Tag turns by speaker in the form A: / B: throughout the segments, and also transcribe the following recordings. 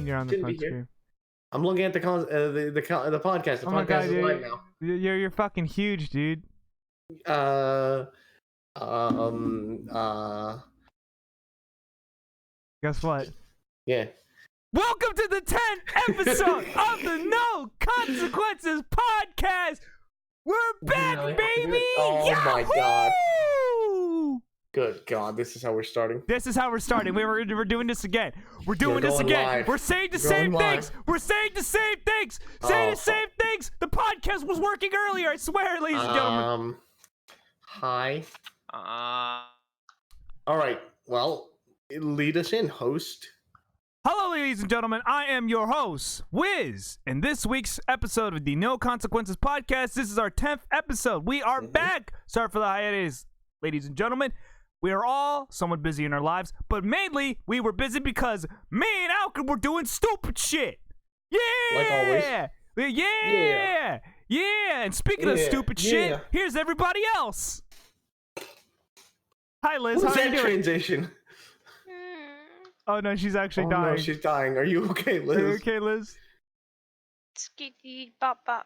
A: You're on the front screen.
B: I'm looking at the podcast. The
A: Oh my
B: podcast
A: God,
B: is live now.
A: You're fucking huge, dude. Guess what?
B: Yeah.
A: Welcome to the 10th episode of the No Consequences podcast. We're back, baby!
B: Oh my God.
A: Yahoo!
B: Good God, this is how we're starting.
A: This is how we're starting. We're doing this again. We're doing this again.
B: Live.
A: We're saying the same things. We're saying the same things. Saying the same things. The podcast was working earlier. I swear, ladies and gentlemen.
B: Hi. All right. Well, lead us in, host.
A: Hello, ladies and gentlemen. I am your host, Wiz. In this week's episode of the No Consequences podcast, this is our 10th episode. We are back. Sorry for the hiatus, ladies and gentlemen. We are all somewhat busy in our lives, but mainly we were busy because me and Alchem were doing stupid shit. Yeah!
B: Like always.
A: Yeah! And speaking of stupid shit, here's everybody else. Hi, Liz.
B: What's
A: How are you
B: that
A: doing?
B: transition?
A: Oh, no, she's actually dying.
B: No, she's dying. Are you okay, Liz?
A: Are you okay, Liz?
C: Skitty bop bop.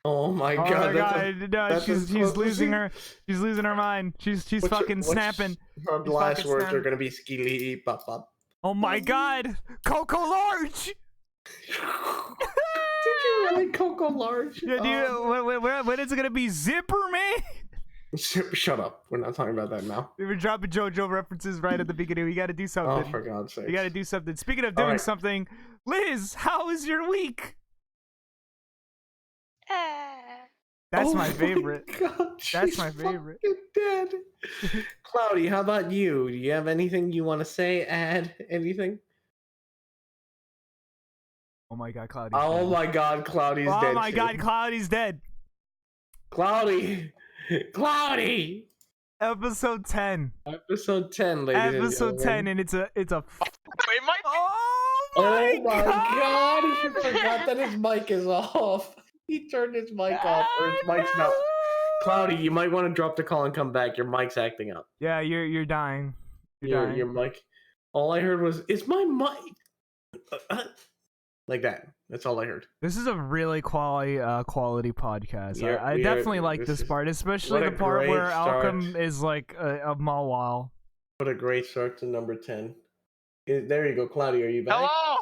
B: Oh my
A: Oh
B: God!
A: my God! No, she's losing her. She's losing her mind. She's fucking snapping.
B: Her last words are gonna be skilly bop bop.
A: Oh my God! Coco Large.
B: Did you really Coco Large?
A: Yeah, dude. When is it gonna be Zipper, man?
B: Shut up. We're not talking about that now.
A: We were dropping JoJo references right at the beginning. We got to do something.
B: Oh, for God's sake.
A: We got to do something. Speaking of doing something, Liz, how was your week? That's my favorite.
B: God,
A: that's my favorite.
B: Dead. Cloudii, how about you? Do you have anything you want to say? Add anything?
A: Oh my God, Cloudii.
B: Oh my God, Cloudii is dead.
A: Oh my God, Cloudii's dead.
B: Cloudii.
A: Episode 10.
B: Episode 10, ladies and
A: Episode
B: gentlemen.
A: 10, and it's a.
C: Wait, Mike.
A: Oh my
B: God! He
A: God!
B: forgot that his mic is off. He turned his mic off, or his mic's not. Cloudii, you might want to drop the call and come back. Your mic's acting up.
A: Yeah, you're dying.
B: Your mic. All I heard was, "Is my mic?" Like that. That's all I heard.
A: This is a really quality podcast. I
B: We
A: definitely
B: are-
A: like this part, especially
B: what a
A: the part
B: great
A: where
B: start.
A: Alchem is like a Mawile.
B: What a great start to number 10. There you go, Cloudii. Are you back?
C: Hello.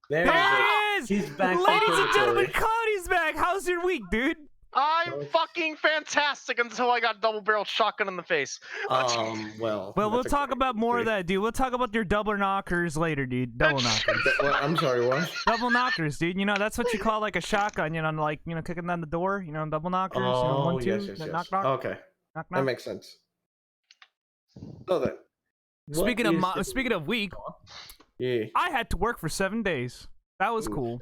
B: There
A: There
B: you go.
A: he is!
B: He's back.
A: Ladies and gentlemen,
B: perfectly.
A: Cloudii's back. How's your week, dude?
C: I'm fucking fantastic until I got double-barreled shotgun in the face.
B: Well,
A: Well, we'll
B: that's
A: talk
B: okay.
A: about more of that, dude. We'll talk about your double knockers later, dude. Double knockers.
B: I'm sorry, what?
A: Double knockers, dude. You know, that's what you call like a shotgun, you know, like, kicking down the door, double knockers,
B: Oh,
A: 1, 2,
B: yes.
A: knock, knock,
B: Okay,
A: knock,
B: that
A: knock.
B: makes sense. So then,
A: Speaking of week,
B: yeah.
A: I had to work for 7 days. That was cool.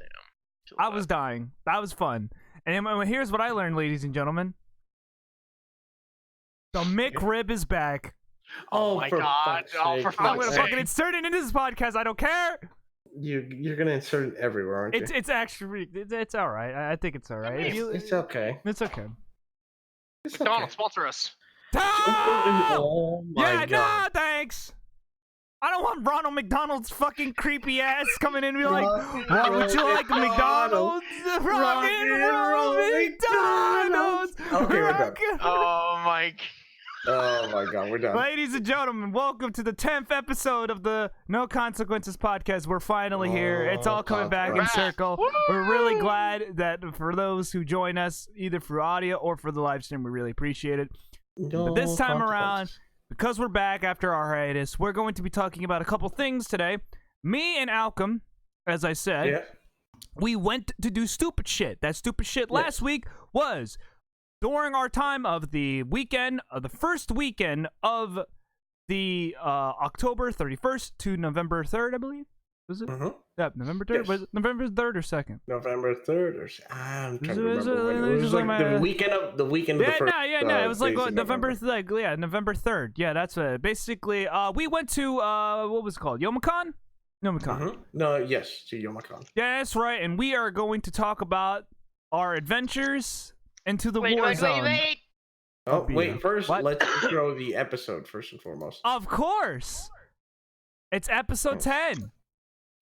A: I was dying. That was fun. And here's what I learned, ladies and gentlemen. The McRib is back.
C: Oh my God. Oh, for
A: I'm
C: fuck's
A: gonna
C: sake.
A: fucking insert it into this podcast. I don't care.
B: You're gonna insert it everywhere, aren't you?
A: It's actually it's all right. I think it's all right.
B: It's okay.
A: It's okay.
B: It's
C: McDonald's, sponsor us.
B: Oh my
A: Yeah,
B: God.
A: no, thanks. I don't want Ronald McDonald's fucking creepy ass coming in and be like, what would you like, McDonald's? Rock and roll McDonald's.
B: Okay, we're done.
C: Oh my.
B: Oh my God, we're done.
A: Ladies and gentlemen, welcome to the 10th episode of the No Consequences podcast. We're finally here. It's all coming back in circle. We're really glad that for those who join us, either through audio or for the live stream, we really appreciate it. But this time around, because we're back after our hiatus, we're going to be talking about a couple things today. Me and Alchem, as I said, we went to do stupid shit. That stupid shit last week was during our time of the weekend, the first weekend of the October 31st to November 3rd, I believe. Was it? Yeah, November 3rd.
B: Yes.
A: Was it November 3rd or 2nd?
B: November 3rd or I'm trying to
A: Was
B: remember when. It was like the weekend of the first.
A: It was like
B: days of
A: November 3rd. Yeah, that's basically. We went to what was it called? Youmacon? Youmacon.
B: No, yes, to Youmacon.
A: Yeah, that's right. And we are going to talk about our adventures into the war zone.
C: Wait.
B: Oh, wait, first,
A: What?
B: let's intro the episode first and foremost.
A: Of course. It's episode 10.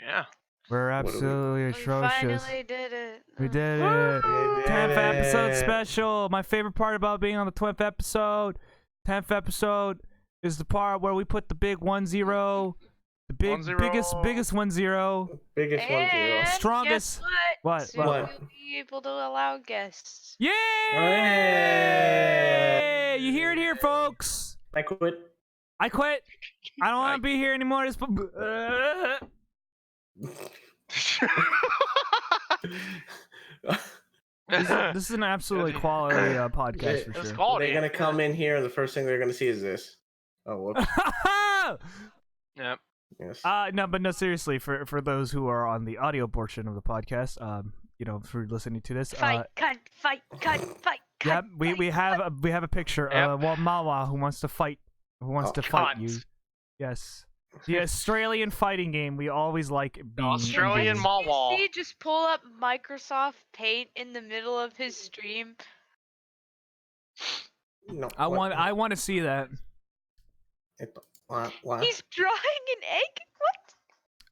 C: Yeah.
A: We're absolutely
D: We
A: atrocious.
D: finally did it.
A: We did it. 10th episode special. My favorite part about being on the 10th episode. 10th episode is the part where we put the big 1-0. The big,
C: 1-0.
A: biggest 1-0.
B: Biggest 1-0.
D: And
A: Strongest-
D: Guess what?
A: What?
D: Soon
B: What?
D: you'll be able to allow guests.
A: Yay!
B: Hey!
A: You hear it here, folks.
B: I quit.
A: I quit. I don't want to be here anymore. This is an absolutely quality podcast for
C: It's
A: sure.
C: quality.
B: They're gonna come in here, and the first thing they're gonna see is this. Oh, whoops.
C: Yep.
B: Yes.
A: No, but no, seriously, for those who are on the audio portion of the podcast, you know, for listening to this,
D: Fight, cut, fight, cut, fight.
A: yeah,
D: cut,
A: we
D: fight,
A: have a picture
C: Yep.
A: of Mawa who wants to fight,
C: cunt.
A: you. Yes, the Australian fighting game we always like being.
C: Australian
A: in.
C: mall wall.
D: You see, just pull up Microsoft Paint in the middle of his stream.
B: No,
A: I
B: what?
A: want to see that.
B: What?
D: He's drawing an egg. What?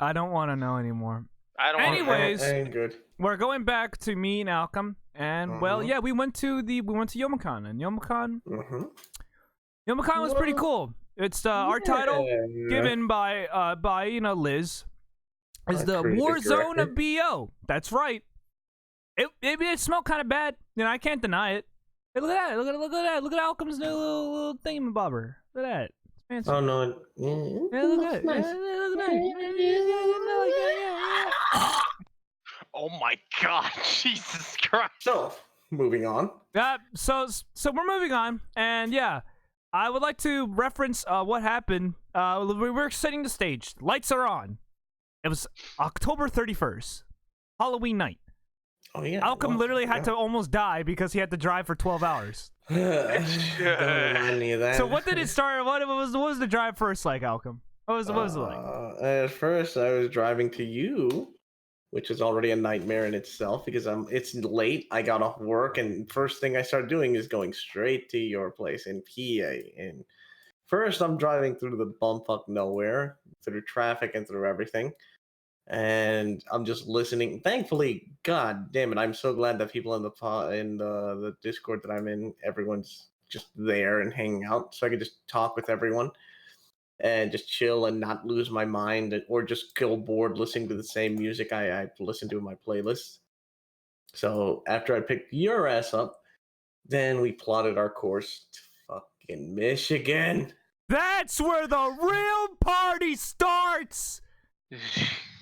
A: I don't want to know anymore.
C: I don't.
A: Anyways.
B: Ain't good.
A: We're going back to me and Alchem, and well,
B: Mhm.
A: yeah, we went to Youmacon, and Youmacon was pretty
B: Well,
A: cool. It's our title given by you know Lizz is the
B: creative
A: Warzone
B: director.
A: of BO. That's right. It smelled kind of bad. You know, I can't deny it. Hey, look at that! Look at that! Look at Alchem's new little thingamabobber. Look at that. It's fancy.
B: Oh no!
A: Yeah, look at it.
B: Nice.
A: Yeah, look at that.
C: Oh my god, Jesus Christ.
B: So, moving on.
A: So we're moving on, and yeah, I would like to reference what happened. We were setting the stage. Lights are on. It was October 31st, Halloween night.
B: Oh yeah.
A: Alchem literally had to almost die because he had to drive for 12 hours.
B: Don't remind me of that.
A: So what did it start? What was the drive first like, Alchem? What was it like?
B: At first, I was driving to you, which is already a nightmare in itself because it's late. I got off work, and first thing I started doing is going straight to your place in PA. And first, I'm driving through the bumfuck nowhere, through traffic and through everything, and I'm just listening. Thankfully, god damn it, I'm so glad that people in the Discord that I'm in, everyone's just there and hanging out, so I could just talk with everyone and just chill and not lose my mind or just go bored listening to the same music I listen to in my playlist. So after I picked your ass up, then we plotted our course to fucking Michigan.
A: That's where the real party starts.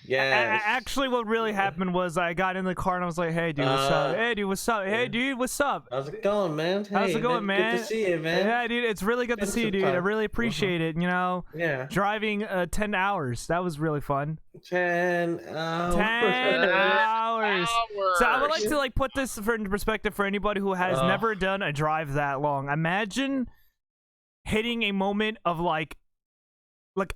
B: Yes.
A: Actually, what really happened was I got in the car and I was like, "Hey, dude, what's up? Hey, dude, what's up? Hey, dude, what's up?
B: How's it going, man?
A: How's it going, man?
B: Good to see you, man.
A: Yeah, dude, it's really good to
B: Been
A: see you,
B: some
A: dude. I
B: time.
A: really appreciate it. You know,
B: Yeah.
A: driving 10 hours. That was really fun.
B: 10 hours.
A: 10 hours. So I would like to like put this into perspective for anybody who has never done a drive that long. Imagine hitting a moment of like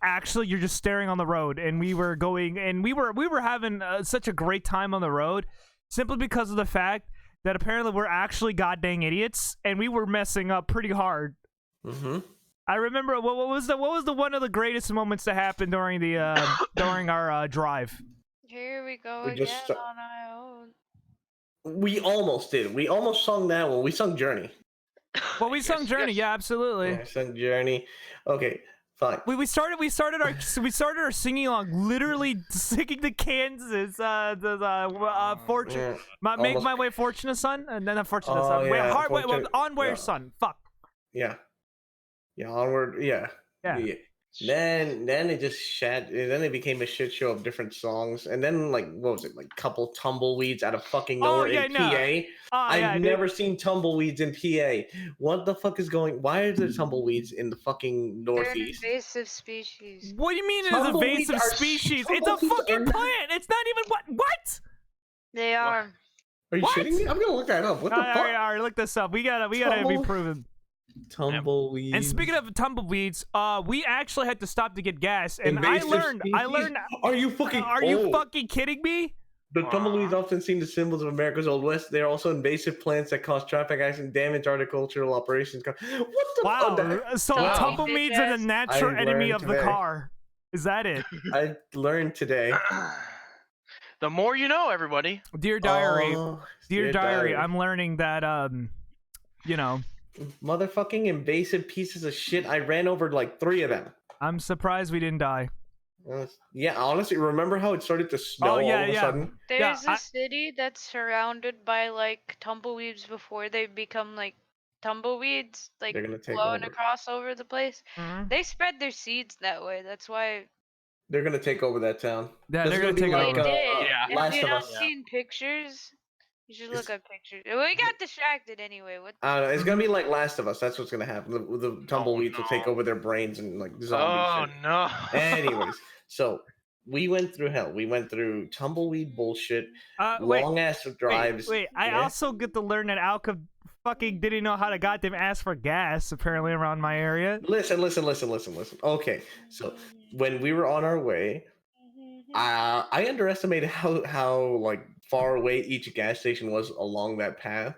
A: actually you're just staring on the road, and we were going and we were having such a great time on the road simply because of the fact that apparently we're actually goddamn idiots and we were messing up pretty hard.
B: Mm-hmm.
A: I remember what was the one of the greatest moments to happen during the during our drive.
D: Here we go
B: We
D: again
B: just
D: on our own.
B: We almost did. We almost sung that one. We sung Journey.
A: Well, we sung Journey, yeah, absolutely.
B: Yeah, sung Journey. Okay, fine.
A: We started our singing along literally singing the Kansas fortune make
B: almost-
A: my way fortunate son and then fortunate
B: Oh,
A: son.
B: yeah,
A: On where
B: yeah.
A: son. Fuck.
B: Yeah. Yeah, onward. Yeah.
A: Yeah.
B: Then it just then it became a shit show of different songs. And then like what was it? Like couple tumbleweeds out of fucking nowhere in PA. I've never seen tumbleweeds in PA. What the fuck is why are there tumbleweeds in the fucking
D: They're an
B: Northeast?
D: invasive species.
A: What do you mean it's an
B: Tumbleweeds
A: invasive
B: are-
A: species? It's a
B: tumbleweeds
A: fucking
B: are not-
A: plant. It's not even what?
D: They are.
B: Are you
A: What?
B: shitting me? I'm gonna look that up. What the
A: All
B: fuck?
A: right, look this up. We gotta be
B: Tumble-
A: proven.
B: Tumbleweeds.
A: And speaking of tumbleweeds, we actually had to stop to get gas, and
B: Invasive
A: I learned.
B: species? Are you fucking?
A: Are you fucking kidding me?
B: The tumbleweeds often seen as symbols of America's Old West. They are also invasive plants that cause traffic accidents, damage horticultural operations. What the
A: Wow.
B: fuck?
A: So
D: Wow.
A: tumbleweeds are the natural
B: I
A: enemy
B: learned
A: of the
B: today.
A: car. Is that it?
B: I learned today.
C: The more you know, everybody.
A: Dear diary,
B: Oh,
A: dear diary, I'm learning that you know,
B: motherfucking invasive pieces of shit. I ran over like 3 of them.
A: I'm surprised we didn't die.
B: Yeah, honestly, remember how it started to snow
A: yeah,
B: all of a
A: yeah.
B: sudden?
D: There's
A: I-
D: a city that's surrounded by like tumbleweeds before they become like tumbleweeds, like
B: They're gonna take
D: blowing
B: over.
D: across over the place.
A: Mhm.
D: They spread their seeds that way. That's why
B: They're gonna take over that town.
A: Yeah,
B: This
A: they're
B: is
A: gonna
B: be
A: take it
D: they
A: over.
D: did.
C: Yeah.
D: If
B: Last
D: you
B: of
D: not
B: Us.
D: seen pictures, you should look
B: It's-
D: at pictures. We got distracted anyway. What?
B: I don't know. It's gonna be like Last of Us. That's what's gonna happen. The tumbleweeds will take
C: no.
B: over their brains and like zombie
C: Oh
B: shit.
C: no.
B: Anyways, so we went through hell. We went through tumbleweed bullshit,
A: Wait,
B: long ass drives.
A: wait. I
B: Yeah.
A: also get to learn that Alchem fucking didn't know how to goddamn ask for gas apparently around my area.
B: Listen. Okay, so when we were on our way, I underestimated how like far away each gas station was along that path,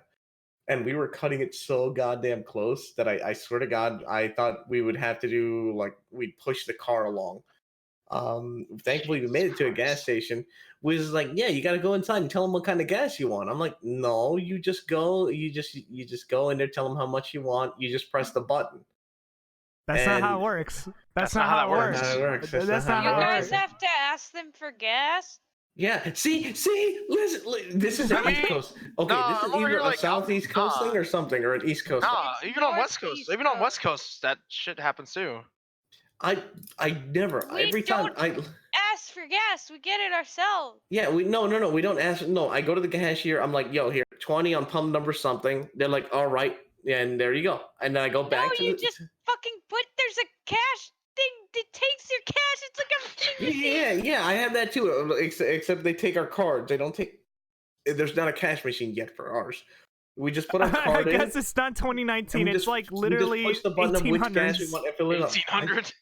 B: and we were cutting it so goddamn close that I swear to God I thought we would have to do like we'd push the car along. Thankfully we made it to a gas station. Wiz is like, yeah, you got to go inside and tell them what kind of gas you want. I'm like, no, you just go, you just go in there, tell them how much you want. You just press the button.
A: That's not how
B: And-
A: it works. That's not how it works.
B: That's not how it works.
A: That's not
D: You
A: how it
D: guys
A: works.
D: have to ask them for gas.
B: Yeah, see, listen, this is an
C: I
B: East
C: mean,
B: Coast. Okay,
C: no,
B: this is
C: I'm over
B: either
C: here
B: a
C: like,
B: Southeast Coast
C: nah.
B: thing or something, or an East Coast
C: Nah,
D: It's
C: even on West Coast,
D: Northeast
C: even on
D: Coast.
C: West Coast, that shit happens too.
B: thing. I never,
D: We
B: every time,
D: don't- Ask for gas. We get it ourselves.
B: yeah, we don't ask, no, I go to the cashier, I'm like, yo, here, 20 on pump number something. They're like, all right, and there you go. And then I go back
D: No,
B: to
D: you
B: the,
D: just fucking put. There's a cash thing that takes your cash. It's like a vending machine.
B: yeah, I have that too, except they take our cards. They don't take, there's not a cash machine yet for ours. We just put our
A: I
B: card in.
A: guess it's not 2019.
B: and we
A: It's
B: just-
A: like
B: we just
A: literally
B: push the button of which gas we
A: 1800s.
B: want and fill it up.
C: 1800.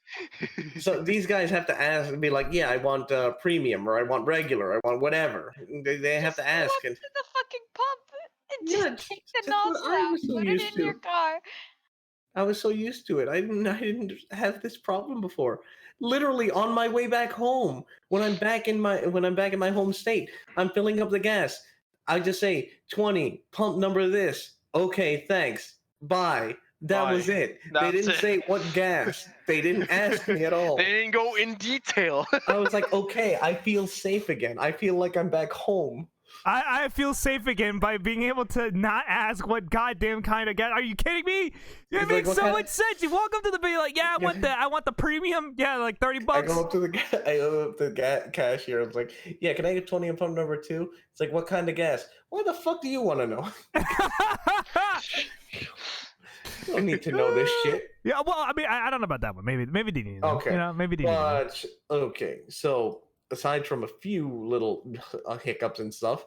B: So these guys have to ask and be like, yeah, I want premium, or I want regular, I want whatever. They have
D: Just
B: to
D: go
B: ask.
D: up
B: And
D: to the fucking pump and
B: Yeah,
D: just take the
B: that's what
D: nozzle
B: I
D: out,
B: was so
D: put it
B: used
D: in your
B: to.
D: car.
B: I was so used to it. I didn't have this problem before. Literally on my way back home, when I'm back in my home state, I'm filling up the gas. I just say 20, pump number this. Okay, thanks. Bye. That
C: Bye.
B: was it. They
C: That's
B: didn't
C: it.
B: say what gas. They didn't ask me at all.
C: They didn't go in detail.
B: I was like, okay, I feel safe again. I feel like I'm back home.
A: I feel safe again by being able to not ask what goddamn kind of gas. Are you kidding me? It
B: It's
A: makes
B: like, what
A: so
B: kind-
A: much sense. You walk up to the bill like, yeah, I want the premium. Yeah, like 30
B: I
A: bucks.
B: go up to the cashier. I was like, yeah, can I get 20 on pump number 2? It's like, what kind of gas? Why the fuck do you want to know? You don't need to know this shit.
A: Yeah, well, I mean, I don't know about that one. Maybe they need to know.
B: Okay.
A: You know, maybe they need to know.
B: But okay, so aside from a few little hiccups and stuff,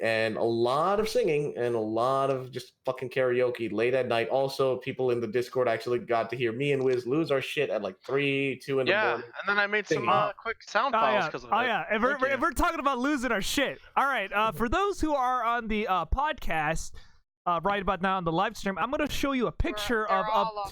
B: and a lot of singing and a lot of just fucking karaoke late at night. Also, people in the Discord actually got to hear me and Wiz lose our shit at like 3, 2 in the
C: Yeah,
B: morning.
C: and then I made some
B: Singing.
C: quick sound
A: Oh
C: files
A: yeah,
C: because of
A: oh
C: it.
A: yeah. If
C: Thank you.
A: we're talking about losing our shit, all right. For those who are on the podcast, right about now on the live stream, I'm gonna show you a picture
D: They're
A: of
D: all on the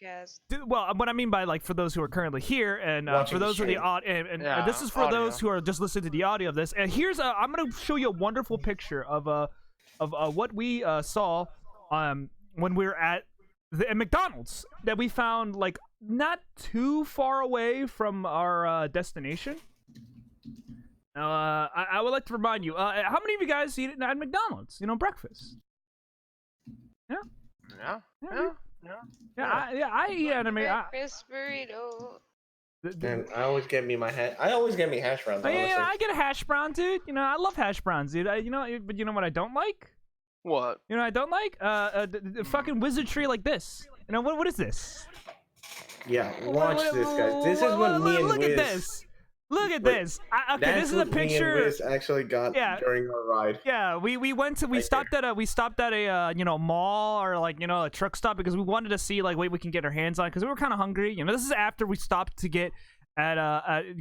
D: podcast.
A: well, what I mean by like for those who are currently here, and
B: Watching
A: for
B: the
A: those of the
B: stream.
A: audio, and
C: Yeah,
A: this is for
C: audio.
A: those who are just listening to the audio of this. And here's I'm gonna show you a wonderful picture of what we saw when we were at McDonald's that we found like not too far away from our destination. I would like to remind you, how many of you guys eat at McDonald's? You know, breakfast.
C: Yeah.
A: I eat at
D: Breakfast burrito.
B: And I always get me hash browns.
A: Oh, yeah,
B: honestly.
A: I get a hash brown, dude. You know, I love hash browns, dude. But you know what I don't like?
C: What?
A: You know what I don't like? The fucking wizardry like this. You know, what is this?
B: Yeah, watch this, guys. This is what me and
A: Look
B: Wiz.
A: at this. Look at
B: Wait,
A: this. Okay,
B: That's
A: this is a
B: what me and
A: picture.
B: Wiz actually got
A: Yeah.
B: during our ride.
A: Yeah, we
B: Right
A: stopped at a mall or like a truck stop because we wanted to see like what we can get our hands on because we were kind of hungry. You know, this is after we stopped to get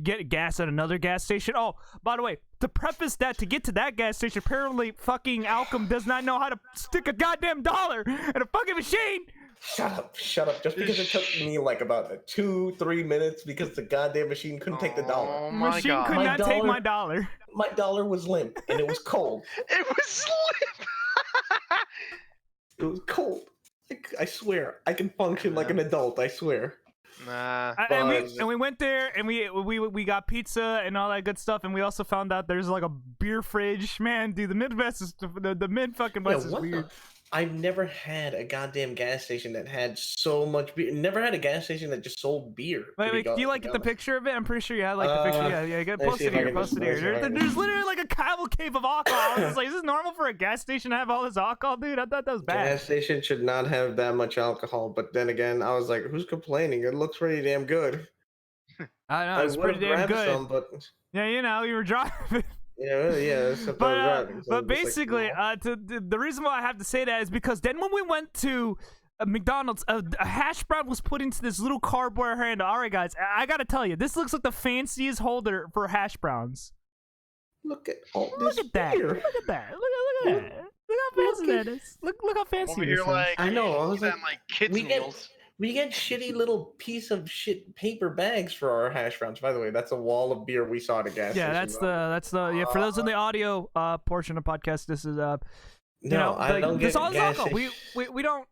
A: get gas at another gas station. Oh, by the way, to preface that, to get to that gas station, apparently fucking Alchem does not know how to stick a goddamn dollar in a fucking machine.
B: Shut up. Just because it took me like about 2-3 minutes because the goddamn machine couldn't take the dollar.
C: Oh my
A: Machine
C: god.
A: could
B: My
A: not take my dollar.
B: My dollar was limp and it was cold.
C: It was slip.
B: It was cold. I swear, I can function like an adult. I swear.
C: Nah.
A: And we went there and we got pizza and all that good stuff, and we also found out there's like a beer fridge. Man, dude, the Midwest is the mid fucking West is weird.
B: I've never had a goddamn gas station that had so much beer. Never had a gas station that just sold beer.
A: Wait, do you get the picture of it? I'm pretty sure you had like the picture. Yeah, get posted here. There's literally like a cavalcade of alcohol. I was like, is this normal for a gas station to have all this alcohol, dude? I thought that was bad.
B: Gas station should not have that much alcohol. But then again, I was like, who's complaining? It looks pretty damn good.
A: I know, it's pretty damn good.
B: Some, but...
A: Yeah, you were driving.
B: Yeah.
A: But basically, the reason why I have to say that is because then when we went to McDonald's, a hash brown was put into this little cardboard handle. All right, guys, I gotta tell you, this looks like the fanciest holder for hash browns.
B: Look at all this
A: Look at that!
B: beer.
A: Look at that! Look at that! Look how fancy that is! Look how fancy it is!
C: I
B: know. I was
C: like kids meals.
B: We get shitty little piece of shit paper bags for our hash browns. By the way, that's a wall of beer we saw at a gas station.
A: Yeah, that's the for those in the audio portion of the podcast, this is
B: I don't get gas station.
A: We don't.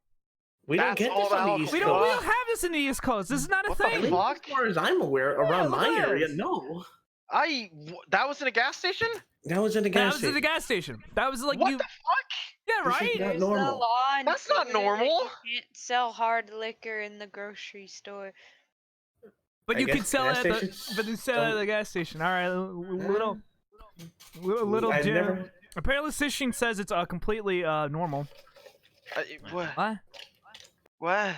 B: We don't get this on the East Coast.
A: We don't have this in the East Coast. This is not a thing.
B: As far as I'm aware, around my area, no.
C: That was in a gas station?
B: That was in a gas station.
A: That was in the gas station. That was like
C: what the fuck?
A: Yeah, right?
B: This is not normal.
C: That's not normal.
D: You can't sell hard liquor in the grocery store.
A: But you can sell it at the gas station. All right, little Jim. Apparently, Sishin says it's completely normal.
C: What? What?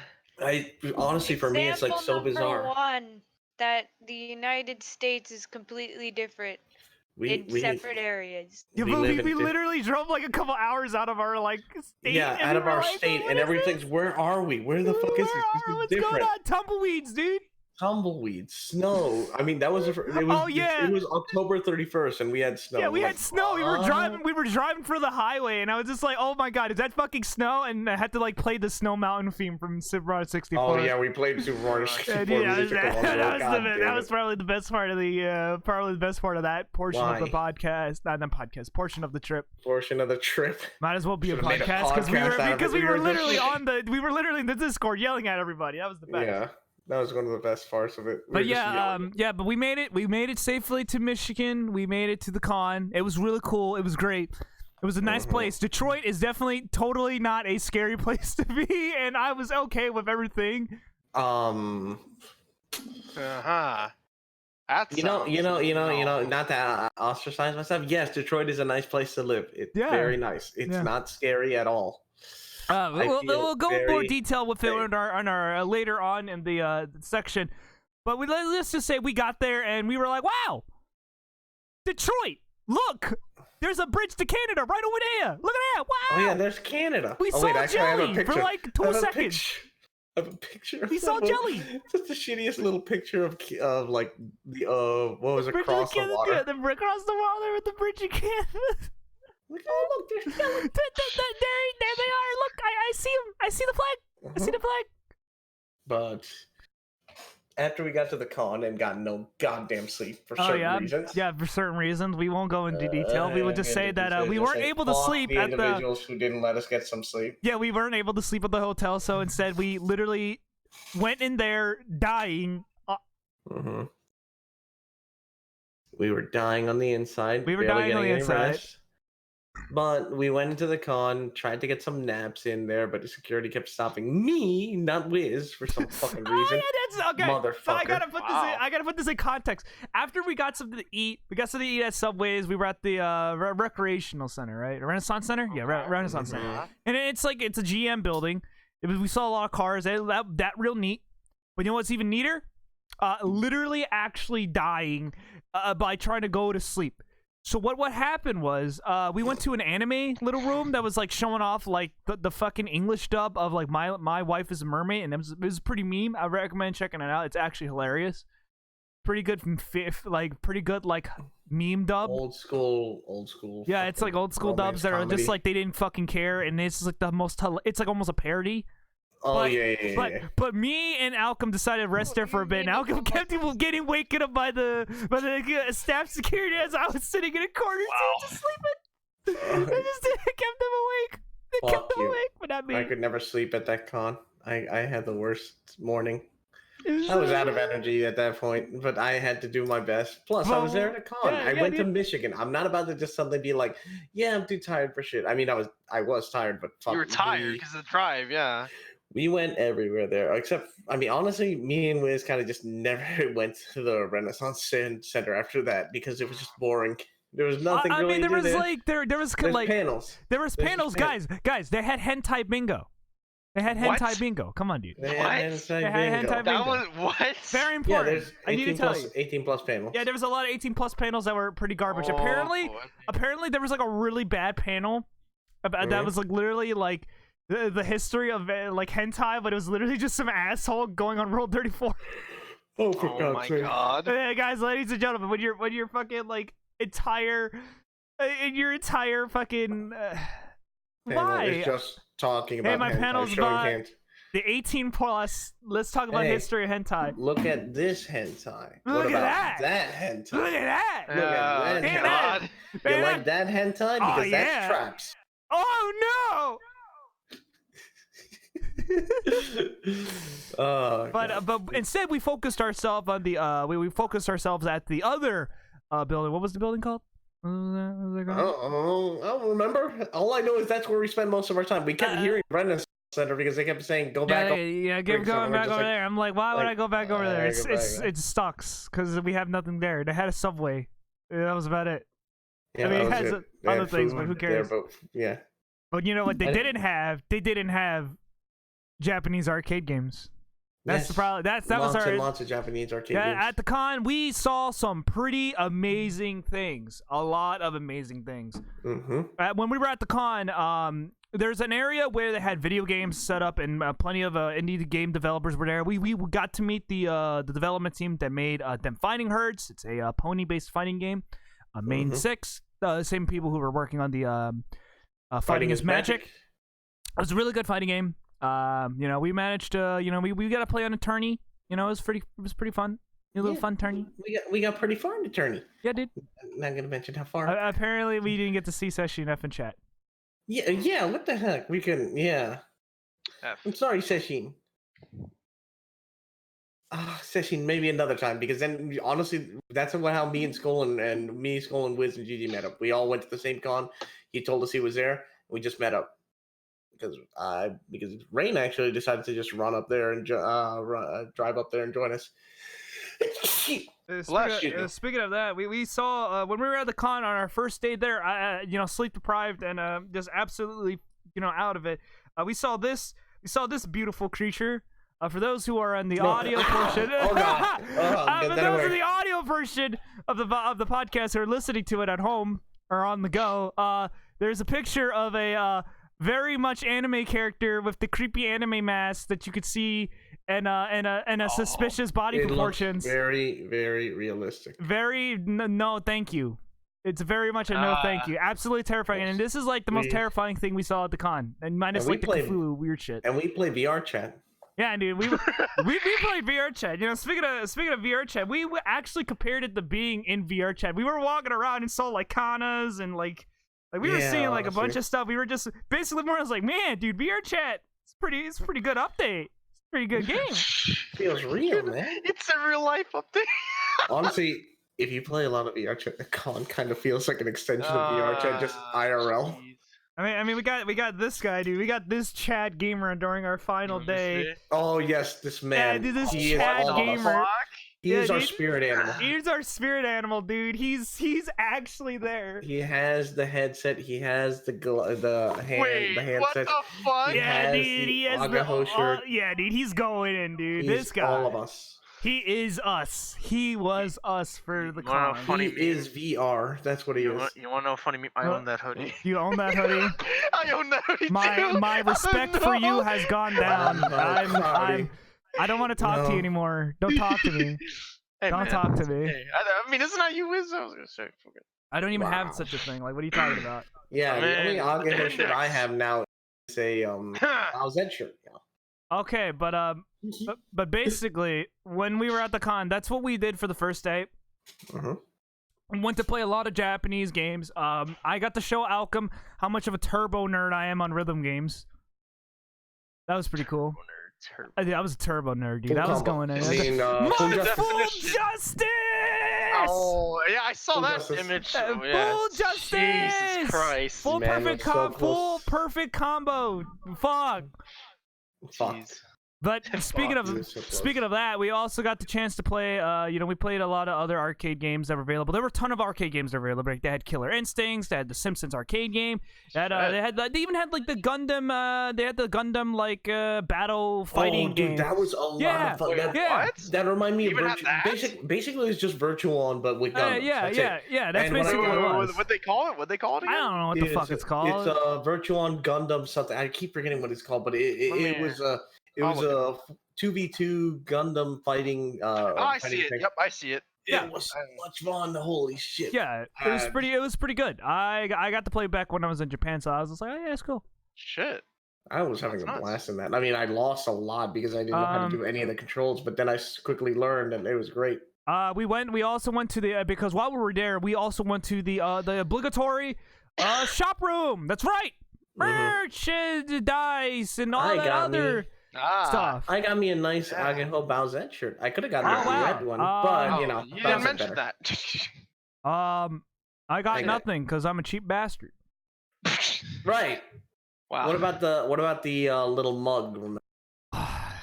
B: Honestly, for me, it's like so bizarre.
D: Example number 1, that the United States is completely different in separate areas.
A: Yeah, but we literally drove like a couple hours out of our state.
B: Yeah, out of our state, and everything's. Where are we? Where the fuck is this?
A: What's going on? Tumbleweeds, dude.
B: Tumbleweeds, snow. I mean, that was it was October 31st, and we had snow.
A: Yeah, we had snow. We were driving for the highway, and I was just like, "Oh my god, is that fucking snow?" And I had to play the Snow Mountain theme from Super Mario 64.
B: Oh yeah, we played Super Mario 64.
A: That was probably the best part of that portion of the podcast. Not the podcast, portion of the trip.
B: Portion of the trip.
A: Might as well be a podcast because we were literally in the Discord yelling at everybody. That was the best.
B: Yeah. That was one of the best parts of it.
A: But but we made it. We made it safely to Michigan. We made it to the con. It was really cool. It was great. It was a nice place. Detroit is definitely totally not a scary place to be, and I was okay with everything.
B: That's not to ostracize myself. Yes, Detroit is a nice place to live. It's very nice. It's not scary at all.
A: We'll go in more detail with it on our later on in the section, but let's just say we got there and we were like, "Wow, Detroit! Look, there's a bridge to Canada right over there. Look at that! Wow!
B: Oh yeah, there's Canada.
A: We saw jelly for like 2 seconds.
B: I have a picture.
A: We saw jelly.
B: Just the shittiest little picture of like the what was it, across the water?
A: Yeah, across the water with the bridge in Canada.
B: Look, oh look, there's jelly.
A: There they are. Look, I see them. I see the flag. I see the flag.
B: But after we got to the con and got no goddamn sleep for certain reasons.
A: Yeah, for certain reasons. We won't go into detail. We would just say that we weren't able to sleep at the
B: individuals who didn't let us get some sleep.
A: Yeah, we weren't able to sleep at the hotel, so instead we literally went in there dying.
B: We were dying on the inside.
A: We were dying on the inside.
B: Rest. But we went into the con, tried to get some naps in there, but the security kept stopping me, not Wiz, for some fucking reason.
A: Oh, yeah, that's okay.
B: Motherfucker.
A: So I gotta put this in context. After we got something to eat, at Subway's. We were at the recreational center, right? Renaissance Center? Yeah, Renaissance Center. And it's a GM building. We saw a lot of cars. That real neat. But you know what's even neater? Literally actually dying by trying to go to sleep. So what happened was we went to an anime little room that was showing off the fucking English dub of My Wife is a Mermaid, and it was pretty meme. I recommend checking it out. It's actually hilarious. Pretty good meme dub.
B: Old school.
A: Yeah, it's old school dubs that are just they didn't fucking care, and it's the most. It's almost a parody
B: Oh yeah.
A: But me and Alchem decided to rest there for a bit, and Alchem kept getting waken up by the staff security as I was sitting in a corner just sleeping. They just kept them awake. They kept them awake, but not me.
B: I could never sleep at that con. I had the worst morning. I was out of energy at that point, but I had to do my best. Plus, I was there at a con. I went to Michigan. I'm not about to just suddenly be like, yeah, I'm too tired for shit. I mean, I was tired, but fuck.
C: You were tired because of the drive, yeah.
B: We went everywhere there, except, I mean, honestly, me and Wiz kind of just never went to the Renaissance Center after that because it was just boring. There was nothing really. I mean,
A: there was like there was like
B: panels.
A: There was panels, guys. They had hentai bingo. They had hentai bingo. Come on, dude.
B: They had hentai bingo.
C: That was what?
A: Very important.
B: Yeah, there's 18 plus panels.
A: Yeah, there was a lot of 18 plus panels that were pretty garbage. Apparently there was like a really bad panel that was like literally like the history of like hentai, but it was literally just some asshole going on Rule 34.
B: Oh, for God's sake.
C: God.
A: Yeah, guys, ladies and gentlemen, when you're fucking like entire fucking why?
B: It's just talking about
A: my
B: hentai,
A: panel's about the 18 plus. Let's talk about history of hentai.
B: Look at this hentai.
A: Look
B: what
A: at
B: about that hentai?
A: Look at that.
B: Look at that
C: God.
B: hentai. You like that hentai? Because that's traps.
A: Oh no! But instead we focused ourselves on the we focused ourselves at the other building. What was the building called?
B: I don't remember. All I know is that's where we spend most of our time. We kept hearing Renaissance Center because they kept saying go back.
A: Going back over there. I'm like, why would I go back over there? It sucks because we have nothing there. They had a Subway. That was about it.
B: Yeah,
A: I mean, it has other things, but who cares?
B: There, yeah.
A: But you know what? They didn't have Japanese arcade games. That's the problem. That was our
B: lots of Japanese arcade games.
A: At the con, we saw some pretty amazing things. A lot of amazing things.
B: Mm-hmm.
A: When we were at the con, there's an area where they had video games set up, and plenty of indie game developers were there. We got to meet the development team that made them Fighting Herds. It's a pony-based fighting game. Main 6, the same people who were working on the Fighting is Magic. It was a really good fighting game. We managed to, we got to play on a tourney. It was pretty fun. A little fun tourney.
B: We got pretty far in the tourney.
A: Yeah, dude.
B: I'm not gonna mention how far.
A: Apparently, we didn't get to see Session F in chat.
B: Yeah. What the heck? We can. Yeah. I'm sorry, Session. Session, maybe another time, because then honestly, that's how me and Skull and Wiz and Gigi met up. We all went to the same con. He told us he was there. We just met up. Because Rain actually decided to just run up there and drive up there and join us.
A: Speaking of that, we saw when we were at the con on our first day there, sleep deprived and just absolutely out of it. We saw this beautiful creature. For those who are in the audio portion,
B: oh God.
A: For those in the audio version of the podcast who are listening to it at home or on the go, there's a picture of a very much anime character with the creepy anime mask that you could see and a suspicious body proportions.
B: Very, very realistic.
A: No, thank you. It's very much a no, thank you. Absolutely terrifying, and this is like the most terrifying thing we saw at the con, and minus like the Cthulhu weird shit.
B: And we play VR chat.
A: Yeah, dude, we played VR chat. Speaking of VR chat, we actually compared it to being in VR chat. We were walking around and saw like kanas and like we were seeing like a bunch of stuff. We were just basically more. I was like, man, dude, VR chat. It's a pretty good update. It's a pretty good game.
B: Feels real, man.
C: It's a real life update.
B: Honestly, if you play a lot of VR chat, the con kind of feels like an extension of VR chat, just IRL.
C: Geez.
A: I mean, we got this guy, dude. We got this Chad gamer during our final day.
B: Oh yes, this man.
A: Yeah, dude, this Chad gamer.
B: He is our spirit animal.
A: He's our spirit animal, dude. He's actually there.
B: He has the headset. He has the handset.
C: What the fuck?
A: Yeah, dude. He has the yeah, dude. He's going in, dude. This guy.
B: All of us.
A: He is us. He was us for the con.
B: He is VR. That's what he is.
C: You want to know funny meme? I own that hoodie.
A: You own that hoodie?
C: I own that hoodie too.
A: My respect for you has gone down. I don't want to talk to you anymore. Don't talk to me.
C: Hey,
A: don't talk to me.
C: Hey, I mean, isn't that you, Wiz? I was gonna say.
A: I don't even have such a thing. Like, what are you talking about?
B: Yeah, the only Alchem shirt I have now is a Lizz shirt.
A: Okay, but basically, when we were at the con, that's what we did for the first day. Went to play a lot of Japanese games. I got to show Alchem how much of a turbo nerd I am on rhythm games. That was pretty cool. I was a turbo nerd, dude. I was going in. Full Justice!
C: Oh, yeah, I saw that
B: Justice.
C: image.
A: Full Justice!
C: Jesus Christ.
A: Full
B: Man,
A: perfect
B: that's so close.
A: full perfect combo. Fuck.
C: Jeez.
A: But speaking of that, we also got the chance to play. We played a lot of other arcade games that were available. There were a ton of arcade games that were available. Like, they had Killer Instincts. They had the Simpsons arcade game. They even had like the Gundam. They had the Gundam like battle fighting game.
B: That was a lot of fun. That reminded me of basically it's just Virtual-On, but with Gundam.
A: That's basically what it was.
C: What they call it? What they call it again?
A: I don't know what the fuck it's called.
B: It's Virtual-On Gundam something. I keep forgetting what it's called, but it was a 2v2 Gundam fighting.
C: I see it. Yep, I see it.
B: It was so much fun. Holy shit.
A: Yeah, it was pretty good. I got to play back when I was in Japan, so I was just like, oh yeah, it's cool.
C: Shit.
B: I was having a blast in that. I mean, I lost a lot because I didn't know how to do any of the controls, but then I quickly learned, and it was great.
A: We also went to the because while we were there, we also went to the obligatory shop room. That's right. Merch, dice, and all that other stuff.
B: I got me a nice Agaho Bowsette shirt. I could have gotten a red one, but
C: you didn't mention that.
A: I got nothing because I'm a cheap bastard.
B: Right. Wow. What about the little mug?
A: I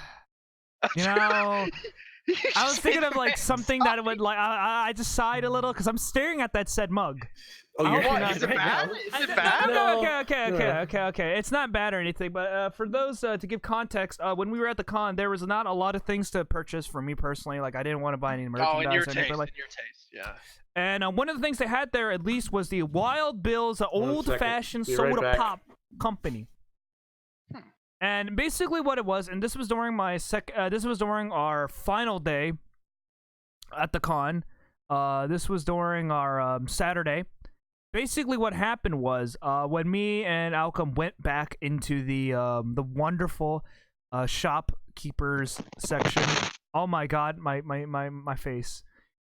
A: was thinking of like something that would like. I just sighed a little because I'm staring at that said mug.
B: Oh, you're
C: is it bad? Is it bad?
A: Okay. It's not bad or anything, but for those to give context, when we were at the con, there was not a lot of things to purchase for me personally. Like I didn't want to buy any merchandise.
C: In your taste, yeah.
A: And one of the things they had there, at least, was the Wild Bill's old-fashioned soda pop company. And basically, what it was, and this was during our final day at the con. This was during our Saturday. Basically, what happened was when me and Alchem went back into the wonderful shopkeepers section. Oh my god, my face.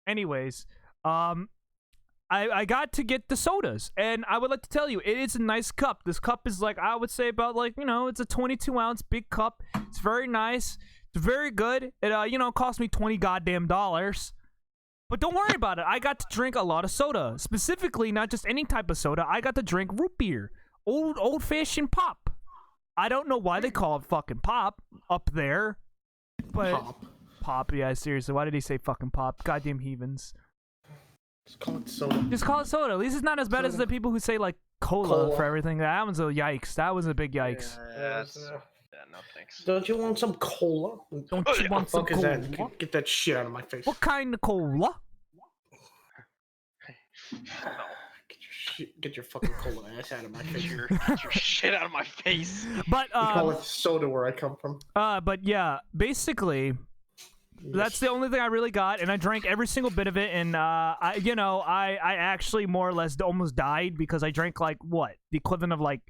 A: Anyways, I got to get the sodas, and I would like to tell you, it is a nice cup. This cup is like, I would say about like, it's a 22-ounce big cup. It's very nice. It's very good. It cost me $20 goddamn. But don't worry about it. I got to drink a lot of soda. Specifically, not just any type of soda. I got to drink root beer. Old-fashioned pop. I don't know why they call it fucking pop up there. But pop, yeah, seriously. Why did he say fucking pop? Goddamn heathens.
B: Just call it soda.
A: Just call it soda. At least it's not as bad as the people who say like cola for everything. That was a yikes. That was a big yikes.
C: No thanks.
B: Don't you want some cola?
A: Don't you want some cola?
B: Get that shit out of my face.
A: What kind of cola?
B: Get your fucking cola ass out of my face.
C: Get your shit out of my face.
A: But
B: we call it soda where I come from.
A: But yeah, basically, that's the only thing I really got, and I drank every single bit of it, and I actually more or less almost died because I drank like what the equivalent of like.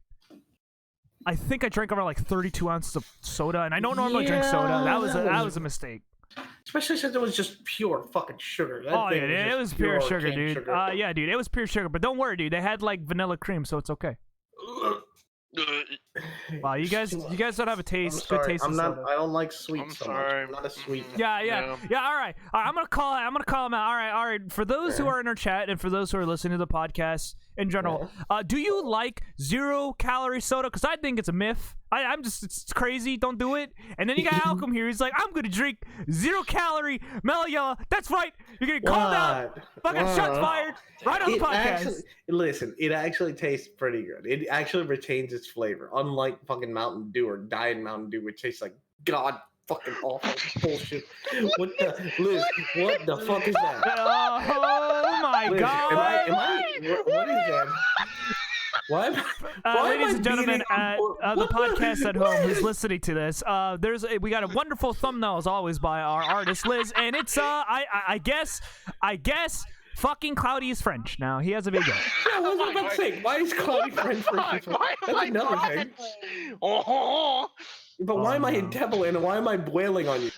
A: I think I drank over like 32 ounces of soda, and I don't normally drink soda. That was a mistake.
B: Especially since it was just pure fucking sugar.
A: It was pure sugar, dude. Yeah, dude, it was pure sugar. But don't worry, dude. They had like vanilla cream, so it's okay. Wow, you guys don't have a taste. Good taste.
B: I don't like sweet. I'm not a sweet.
A: Yeah. All right. I'm gonna call him out. All right. For those who are in our chat and for those who are listening to the podcast in general, do you like 0-calorie soda? Because I think it's a myth. It's crazy. Don't do it. And then you got Alchem here. He's like, I'm gonna drink 0-calorie mellow yellow. That's right. You're getting called out. Fucking shots fired. Right on the podcast.
B: Listen, it actually tastes pretty good. It actually retains its flavor, unlike fucking Mountain Dew or Diet Mountain Dew, which tastes like god fucking awful bullshit. What the fuck is that?
A: Oh my god!
B: What is that? Why
A: ladies and gentlemen, the podcast at home who's listening to this, we got a wonderful thumbnail as always by our artist Lizz, and it's I guess fucking Cloudii is French. Now he has a big guy.
B: Yeah, what was I about to say? Why is Cloudii French? That's another thing. But why am I a
A: no.
B: devil and why am I wailing on you?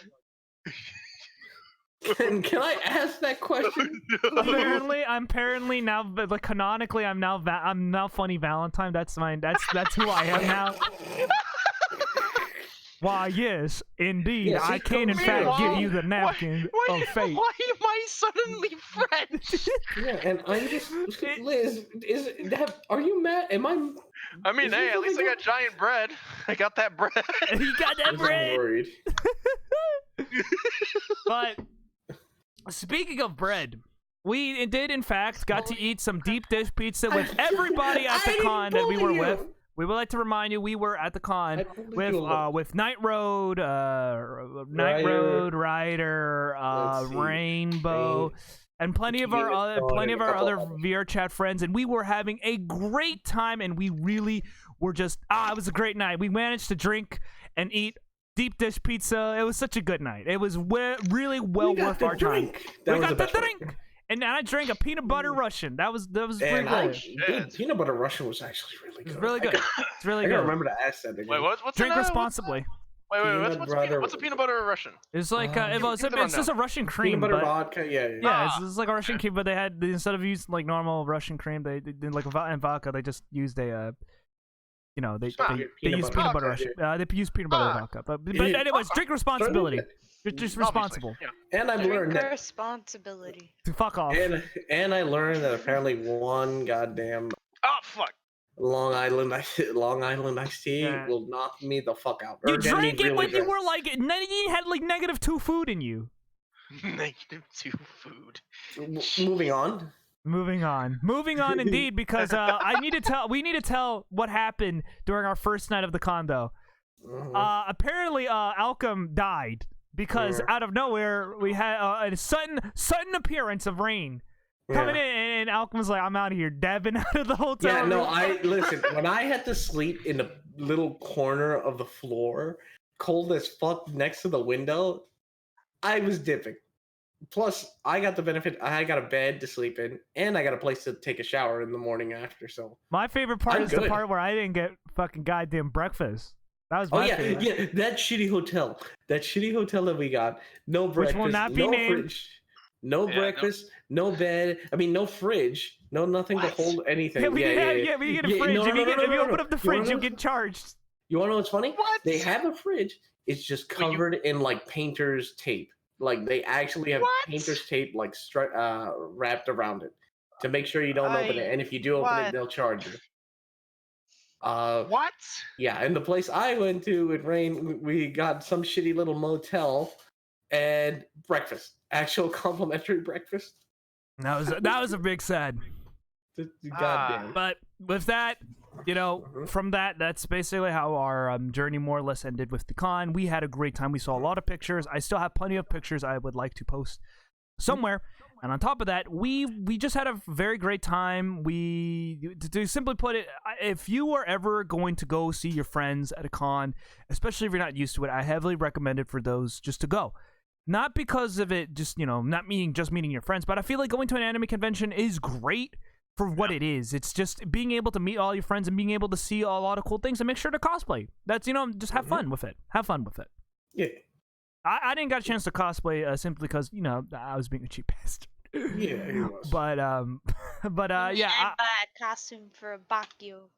B: Can I ask that question?
A: Apparently now, but like canonically, I'm now Funny Valentine. That's who I am now. Why, yes, indeed,
B: Yes,
A: I can in fact give you the napkin of fate.
C: Why am I suddenly French?
B: Yeah, and I'm just Liz. Are you mad? Am I?
C: I mean, hey, at least I got giant bread. I got that bread.
A: You got that
B: I'm
A: bread.
B: worried.
A: But speaking of bread, we did in fact got to eat some deep dish pizza with everybody at the con that we were with. We would like to remind you we were at the con with Night Road, Ryder, Rainbow, and plenty of our other VR chat friends, and we were having a great time, and we really were just it was a great night. We managed to drink and eat deep dish pizza. It was such a good night. It was really well worth our time. We got the drink. And I drank a peanut butter Russian. That was pretty good.
B: Dude, peanut butter Russian was actually really good.
A: It's really good. It's really
B: I
A: good.
B: gotta remember to ask that again.
C: Wait, what's
A: Drink responsibly.
C: What's a peanut butter Russian?
A: It's like it's just a Russian cream.
B: Peanut butter vodka, yeah.
A: It's like a Russian cream, but they had instead of using like normal Russian cream, they did like in vodka. They just used a they use peanut butter Russian. They use peanut butter vodka. But anyways, drink responsibility. You're just responsible.
C: Yeah.
B: And I've learned that
D: responsibility.
A: Fuck off.
B: And I learned that apparently one goddamn
C: Fuck.
B: Long Island iced tea will knock me the fuck out.
A: You drank it when you were like you had like -2 food in you.
C: -2 food.
B: Moving on.
A: Moving on indeed, because we need to tell what happened during our first night of the condo. Apparently Alchem died because out of nowhere we had a sudden appearance of rain coming in, and Alchem was like, I'm out of here, dabbing out of the hotel room.
B: Listen, when I had to sleep in the little corner of the floor, cold as fuck next to the window, I was dipping. Plus, I got the benefit. I got a bed to sleep in, and I got a place to take a shower in the morning after. So
A: my favorite part is the part where I didn't get fucking goddamn breakfast. That was my favorite.
B: Yeah, that shitty hotel that we got. No breakfast.
A: Which will not be named.
B: Fridge, no breakfast. No bed. I mean, no fridge. No nothing to hold anything.
A: Yeah, we get a fridge. If you open up the fridge, you get charged.
B: You want to know what's funny?
C: What?
B: They have a fridge. It's just covered in like painter's tape. Like they actually have painter's tape like wrapped around it to make sure you don't open it. And if you do open it, they'll charge you.
C: What?
B: Yeah, in the place I went to in Rain, we got some shitty little motel and breakfast. Actual complimentary breakfast.
A: That was a big sad.
B: Goddamn.
A: But with that, from that's basically how our journey more or less ended with the con. We had a great time. We saw a lot of pictures. I still have plenty of pictures I would like to post somewhere. And on top of that, we just had a very great time. To simply put it, if you are ever going to go see your friends at a con, especially if you're not used to it, I heavily recommend it for those just to go. Not because of it, just meeting your friends, but I feel like going to an anime convention is great for what it is. It's just being able to meet all your friends and being able to see a lot of cool things and make sure to cosplay. That's just have fun with it. Have fun with it.
B: Yeah.
A: I didn't get a chance to cosplay simply because I was being a cheap bastard.
B: Yeah, he was.
A: But
D: I buy a costume for a Bakyo.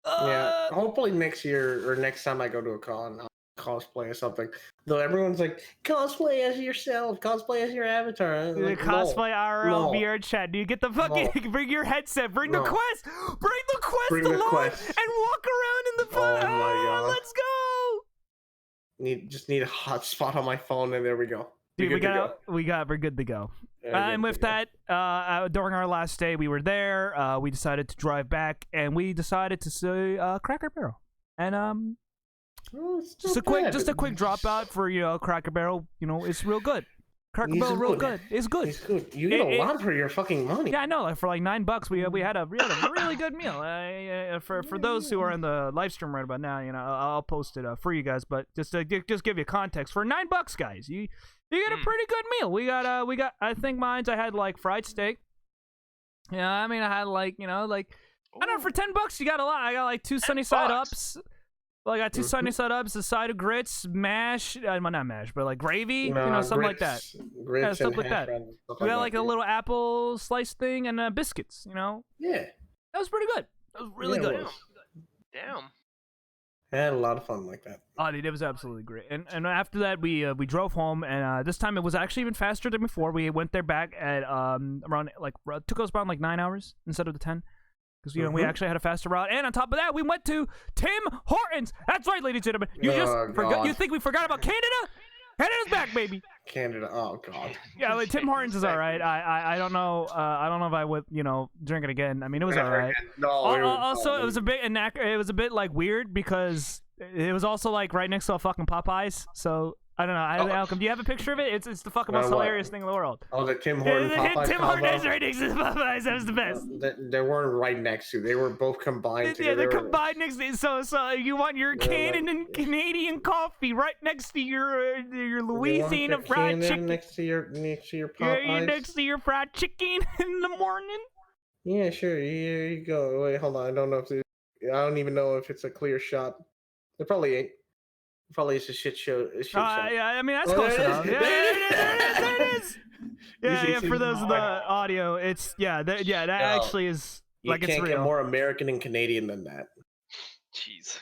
B: Yeah, hopefully next year or next time I go to a con, I'll cosplay or something. Though everyone's like, cosplay as yourself, cosplay as your avatar. Like,
A: cosplay IRL VR chat. Do you get the fucking bring your headset, bring the quest, bring the quest and walk around in the fun.
B: Oh my god,
A: let's go.
B: Just need a hotspot on my phone, and there we go.
A: Dude, we're good to go. And with that, during our last day, we were there. We decided to drive back, and we decided to see Cracker Barrel. And just a quick dropout for Cracker Barrel. It's real good. Cracker Barrel, real good. It's good.
B: It's good. You get a lot for your fucking money.
A: Yeah, I know. Like for like $9, we had a really good meal. For those who are in the live stream right about now, I'll post it for you guys. But just give you context, for $9, guys, you get a pretty good meal. We got. I think I had like fried steak. Yeah, I mean I had like I don't know, for $10 you got a lot. I got like 2 sunny side ups. Well, I got 2 sunny side ups, a side of grits, mash, well, not mash, but like gravy, something like that.
B: Grits
A: Yeah, stuff
B: and
A: like that. We got like a little apple slice thing and biscuits,
B: Yeah.
A: That was pretty good. That was really good.
C: Damn.
A: I
B: had a lot of fun like that.
A: Oh, dude, it was absolutely great. And after that, we drove home, and this time it was actually even faster than before. We went there back at around took us around like 9 hours instead of the 10, because we actually had a faster route. And on top of that, we went to Tim Hortons. That's right, ladies and gentlemen. You just forgot. You think we forgot about Canada? Canada's back, baby.
B: Canada. Oh God.
A: Yeah, like, Tim Hortons is all right. I don't know. I don't know if I would drink it again. I mean, it was all right.
B: No.
A: Also, it was a bit it was a bit like weird because it was also like right next to a fucking Popeyes. So I don't know. Alchem, do you have a picture of it? It's the fucking most hilarious thing in the world.
B: Oh, the Tim Hortons Popeyes
A: Tim Hortons right next to the Popeyes. That was the best.
B: They weren't right next to. They were both combined together.
A: Yeah, they're combined next to. So you want your Canadian coffee right next to your Louisiana fried chicken.
B: Next to your Popeyes.
A: Yeah, next to your fried chicken in the morning.
B: Yeah, sure. Here you go. Wait, hold on. I don't even know if it's a clear shot. It probably ain't. Probably it's a shit show.
A: Yeah, I mean that's close enough. Yeah, there it is. Yeah. For those of the audio, it's that actually is like it's real. You can't
B: get more American and Canadian than that.
C: Jeez.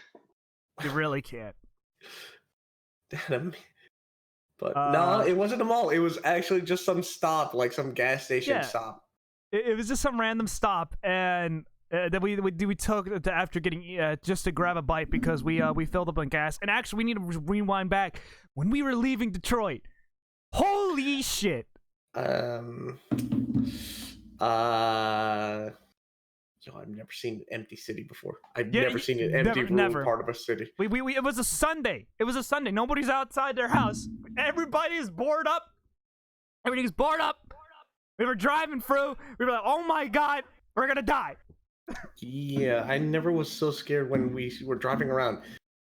A: You really can't.
B: But no, it wasn't a mall. It was actually just some stop, like some gas station stop.
A: It was just some random stop, and that we took after getting just to grab a bite because we filled up on gas. And actually, we need to rewind back when we were leaving Detroit. Holy shit!
B: I've never seen an empty city before. I've never seen an empty part of a city.
A: It was a Sunday. Nobody's outside their house. Everybody's bored up. Everything's bored up. We were driving through. We were like, oh my God, we're gonna die.
B: Yeah, I never was so scared when we were driving around.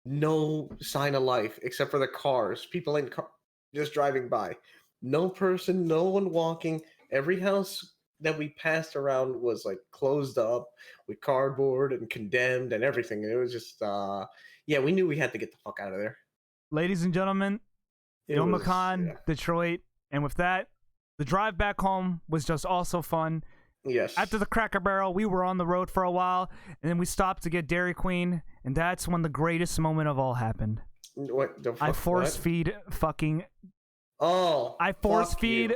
B: No sign of life except for the cars. People in just driving by. No person, no one walking. Every house that we passed around was like closed up with cardboard and condemned and everything. It was just, we knew we had to get the fuck out of there.
A: Ladies and gentlemen, Youmacon, Detroit, and with that, the drive back home was just also fun.
B: Yes.
A: After the Cracker Barrel, we were on the road for a while, and then we stopped to get Dairy Queen, and that's when the greatest moment of all happened.
B: What the fuck?
A: I force feed fucking.
B: Oh.
A: I force feed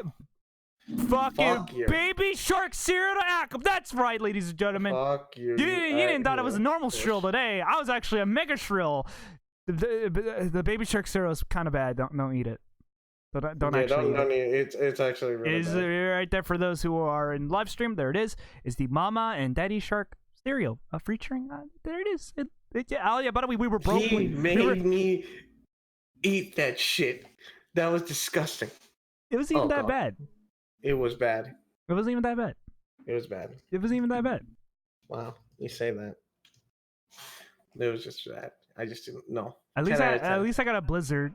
A: fucking Baby Shark cereal to Alchem. That's right, ladies and gentlemen.
B: Fuck you.
A: You didn't thought it was a normal shrill today. I was actually a mega shrill. The Baby Shark cereal is kind of bad. Don't eat it. Don't actually.
B: Don't eat it. It's actually really bad.
A: Right there for those who are in live stream. There it is. Is the Mama and Daddy Shark cereal featuring? There it is. By the way, we were broke.
B: He made me eat that shit. That was disgusting.
A: It wasn't even that bad.
B: It was bad.
A: It wasn't even that bad.
B: It was bad.
A: It wasn't even that bad.
B: Wow, you say that. It was just that. I just didn't know.
A: At least I got a Blizzard.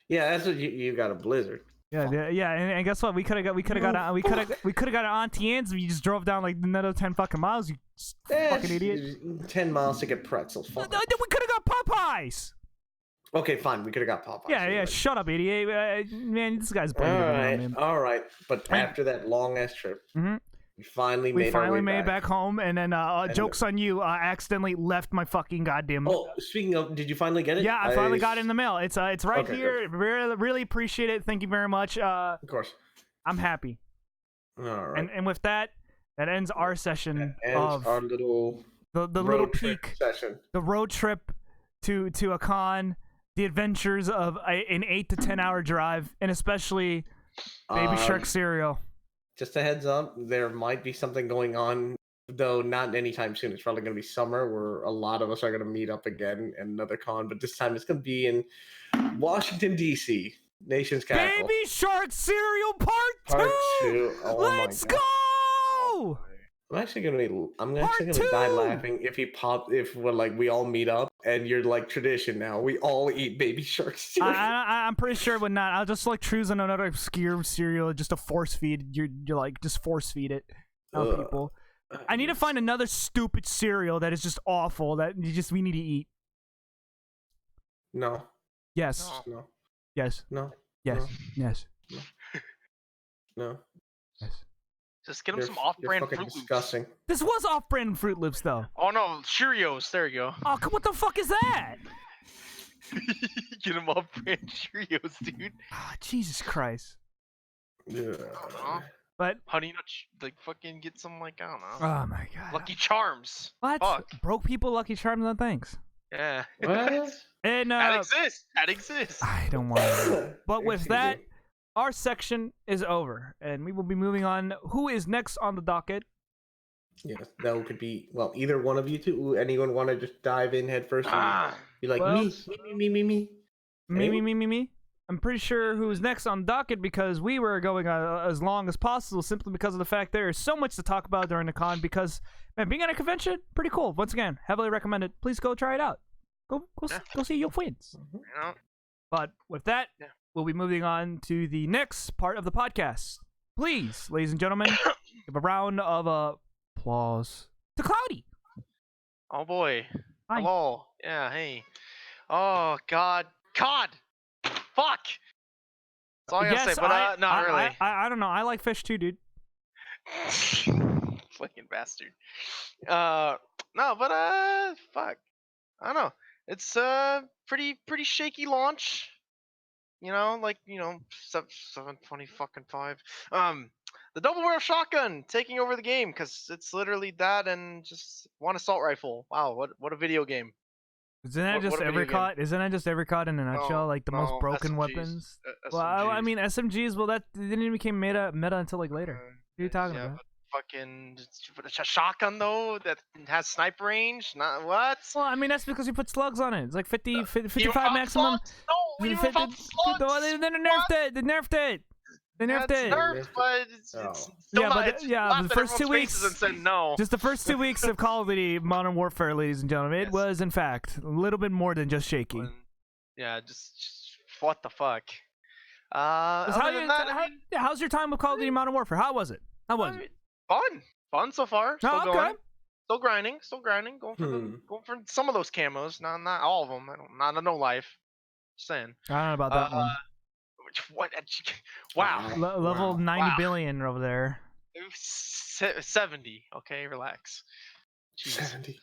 B: Yeah, that's what you got, a Blizzard.
A: Yeah, and guess what? We could have got an Auntie Anne's if you just drove down like another 10 fucking miles. You fucking idiot.
B: 10 miles to get pretzels.
A: We could have got Popeyes.
B: Okay, fine. We could have got Popeyes.
A: Yeah. Right. Shut up, idiot. Man, this guy's brain.
B: All right. But after that long ass trip, we finally made
A: it back home, and then jokes on you. I accidentally left my fucking goddamn.
B: Oh, speaking of, did you finally get it?
A: Yeah, I finally got it in the mail. It's right here. Really appreciate it. Thank you very much.
B: Of course.
A: I'm happy.
B: All right.
A: And with that ends our session of
B: our little
A: the little peak
B: session.
A: The road trip to a con. The adventures of an 8 to 10 hour drive, and especially Baby Shark cereal.
B: Just a heads up, there might be something going on, though not anytime soon. It's probably going to be summer, where a lot of us are going to meet up again in another con, but this time it's going to be in Washington, D.C., nation's capital.
A: Baby Shark cereal part 2!
B: Oh
A: Let's go!
B: I'm actually gonna die laughing if we all meet up and you're like tradition now. We all eat Baby Shark cereal.
A: I'm pretty sure it would not. I'll just like choose another obscure cereal just to force feed. You're like just force feed it. People. I need to find another stupid cereal that is just awful that we need to eat.
B: No.
A: Yes.
C: No.
B: No.
A: Yes.
B: No.
A: Yes.
B: No.
A: Yes.
B: No.
A: Yes.
C: Just get him
B: You're,
C: some
B: you're
C: off-brand
B: fucking
C: Fruit Loops.
B: disgusting.
A: This was off-brand Fruit Loops, though.
C: Oh no, Cheerios. There you go.
A: Oh, what the fuck is that?
C: Get him off-brand Cheerios, dude.
A: Ah, Jesus Christ.
B: Yeah.
C: I don't know.
A: But
C: Honey Nut, like fucking get some like I don't know.
A: oh my god.
C: Lucky Charms.
A: What?
C: Fuck.
A: Broke people Lucky Charms? No thanks.
C: Yeah.
B: What?
A: And
C: That exists. That exists.
A: I don't want to. But with
B: Excuse
A: that,
B: me.
A: our section is over, and we will be moving on. Who is next on the docket?
B: Yes, that could be, well, either one of you two. Anyone want to just dive in head first? And be like,
A: Well-
B: me.
A: Me.
B: Anyone?
A: I'm pretty sure who's next on the docket because we were going as long as possible simply because of the fact there is so much to talk about during the con because, man, being at a convention, pretty cool. Once again, heavily recommended. Please go try it out. Go see your friends.
C: You know?
A: But with that,
C: Yeah.
A: we'll be moving on to the next part of the podcast. Please, ladies and gentlemen, give a round of applause to Cloudii.
C: Oh boy.
A: Hi.
C: Hello. Yeah. Hey. Oh God. Fuck. That's all I gotta say. But not really.
A: I don't know. I like fish too, dude.
C: Fucking bastard. No, but fuck. I don't know. It's pretty shaky launch. You know, like 720 fucking 5. The double barrel shotgun taking over the game because it's literally that and just one assault rifle. Wow, what a video game.
A: Isn't that
C: What
A: just
C: a video
A: every
C: game.
A: COD? Isn't that just every COD in a nutshell?
C: No,
A: Like the most
C: no,
A: broken
C: SMGs,
A: weapons. Well,
C: SMGs.
A: I mean SMGs. Well, that didn't even become meta until like later. What are you talking about?
C: But fucking a shotgun though that has sniper range. Not what?
A: Well, I mean that's because you put slugs on it. It's like 50,
C: You
A: 55
C: found
A: maximum.
C: slugs? No, you
A: 50
C: found slugs.
A: They nerfed it. They nerfed it. They nerfed
C: That's
A: it.
C: nerfed, but it's
B: Oh.
C: still
A: Yeah,
C: not.
A: but
C: It's
A: yeah,
C: laughed
A: the
C: at
A: first 2
C: everyone's
A: weeks-
C: faces and said no.
A: Just the first 2 weeks of Call of Duty Modern Warfare, ladies and gentlemen, it
C: Yes.
A: was in fact a little bit more than just shaky.
C: Yeah, just what the fuck.
A: How's your time with Call of Duty Modern Warfare? How was it? How was it?
C: Fun so far. Still
A: Oh,
C: going.
A: okay.
C: Still grinding. Going for some of those camos. Not all of them. Not no life. Just saying.
A: I don't know about that one.
C: What? Wow.
A: Level
B: Wow.
A: 90 billion over there.
C: 70. Okay, relax. Jeez.
B: 70.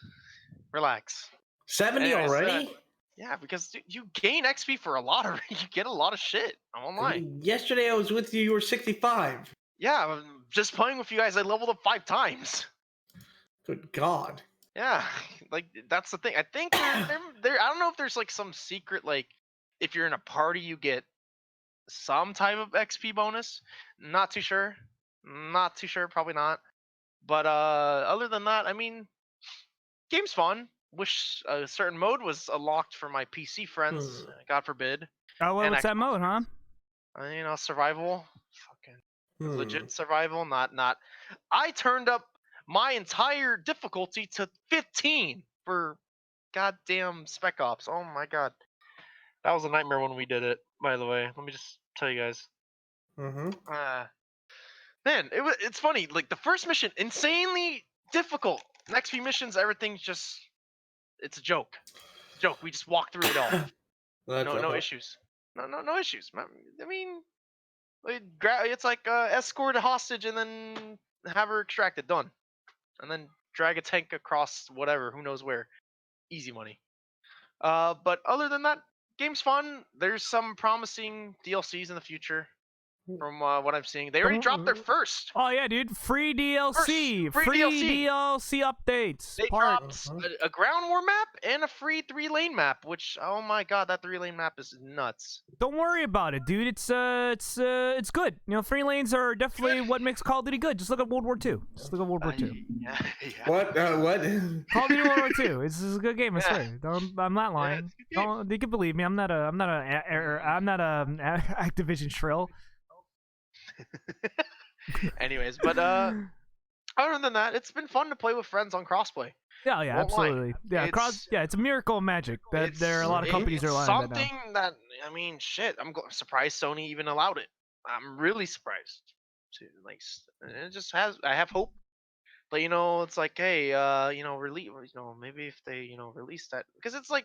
C: Relax.
B: 70
C: Anyways,
B: already?
C: Yeah, because you gain XP for a lot of you get a lot of shit. I'm
B: I
C: online.
B: mean, yesterday I was with you were 65.
C: Yeah, just playing with you guys, I leveled up 5 times.
B: Good God.
C: Yeah, like that's the thing. I think there. I don't know if there's like some secret like if you're in a party you get some type of XP bonus. Not too sure. Probably not. But other than that, I mean, game's fun. Wish a certain mode was unlocked for my PC friends. God forbid.
A: Oh, well,
C: And
A: what's that mode, huh?
C: Survival. Fucking
B: Hmm.
C: legit survival. Not. I turned up my entire difficulty to 15 for goddamn Spec Ops. Oh my god, that was a nightmare when we did it. By the way, let me just tell you guys.
B: Mm-hmm.
C: Man, it's funny. Like the first mission, insanely difficult. Next few missions, everything's just it's a joke. We just walk through it all. No issues. No issues. I mean, it's like escort a hostage and then have her extracted. Done. And then drag a tank across whatever, who knows where. Easy money. But other than that, game's fun. There's some promising DLCs in the future. From what I'm seeing, they already dropped their first.
A: Oh yeah, dude! Free DLC,
C: Free DLC.
A: DLC updates.
C: They dropped a ground war map and a free 3-lane map. Which, oh my god, that 3-lane map is nuts.
A: Don't worry about it, dude. It's good. You know, 3 lanes are definitely what makes Call of Duty good. Just look at World War II. Just look at World War II.
C: Yeah.
B: What? What?
A: Call of Duty World War II. It's a good game. I swear. I'm not lying.
C: it's a good game.
A: You can believe me. I'm not a Activision shrill.
C: Anyways, but other than that, it's been fun to play with friends on crossplay.
A: Yeah, yeah,
C: Won't lie.
A: absolutely. Yeah, it's a miracle of magic that there are a lot of companies are
C: it's
A: relying on that now.
C: something that I mean, shit. I'm surprised Sony even allowed it. I'm really surprised. It just has. I have hope. But it's like, hey, release. Maybe if they, release that, because it's like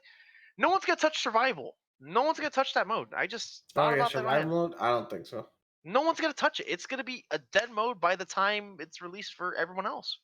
C: no one's gonna touch survival. No one's gonna touch that mode. I just thought about that.
B: Survival mode? I don't think so.
C: No one's gonna touch it. It's gonna be a dead mode by the time it's released for everyone else.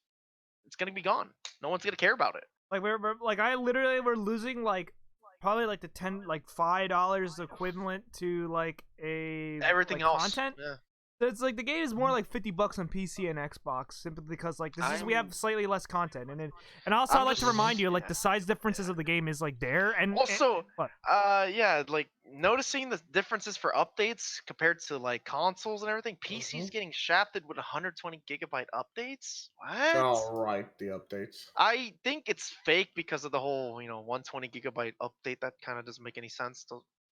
C: It's gonna be gone. No one's gonna care about it.
A: Like I literally were losing like probably like $5 equivalent to like
C: everything
A: like,
C: else.
A: content.
C: Yeah.
A: So it's like the game is more like $50 on PC and Xbox simply because like we have slightly less content and also I'd like to remind you like the size differences of the game is like there and
C: also yeah, like noticing the differences for updates compared to like consoles and everything. PC's getting shafted with 120 gigabyte updates. What?
B: All right, the updates.
C: I think it's fake because of the whole 120 gigabyte update. That kind of doesn't make any sense.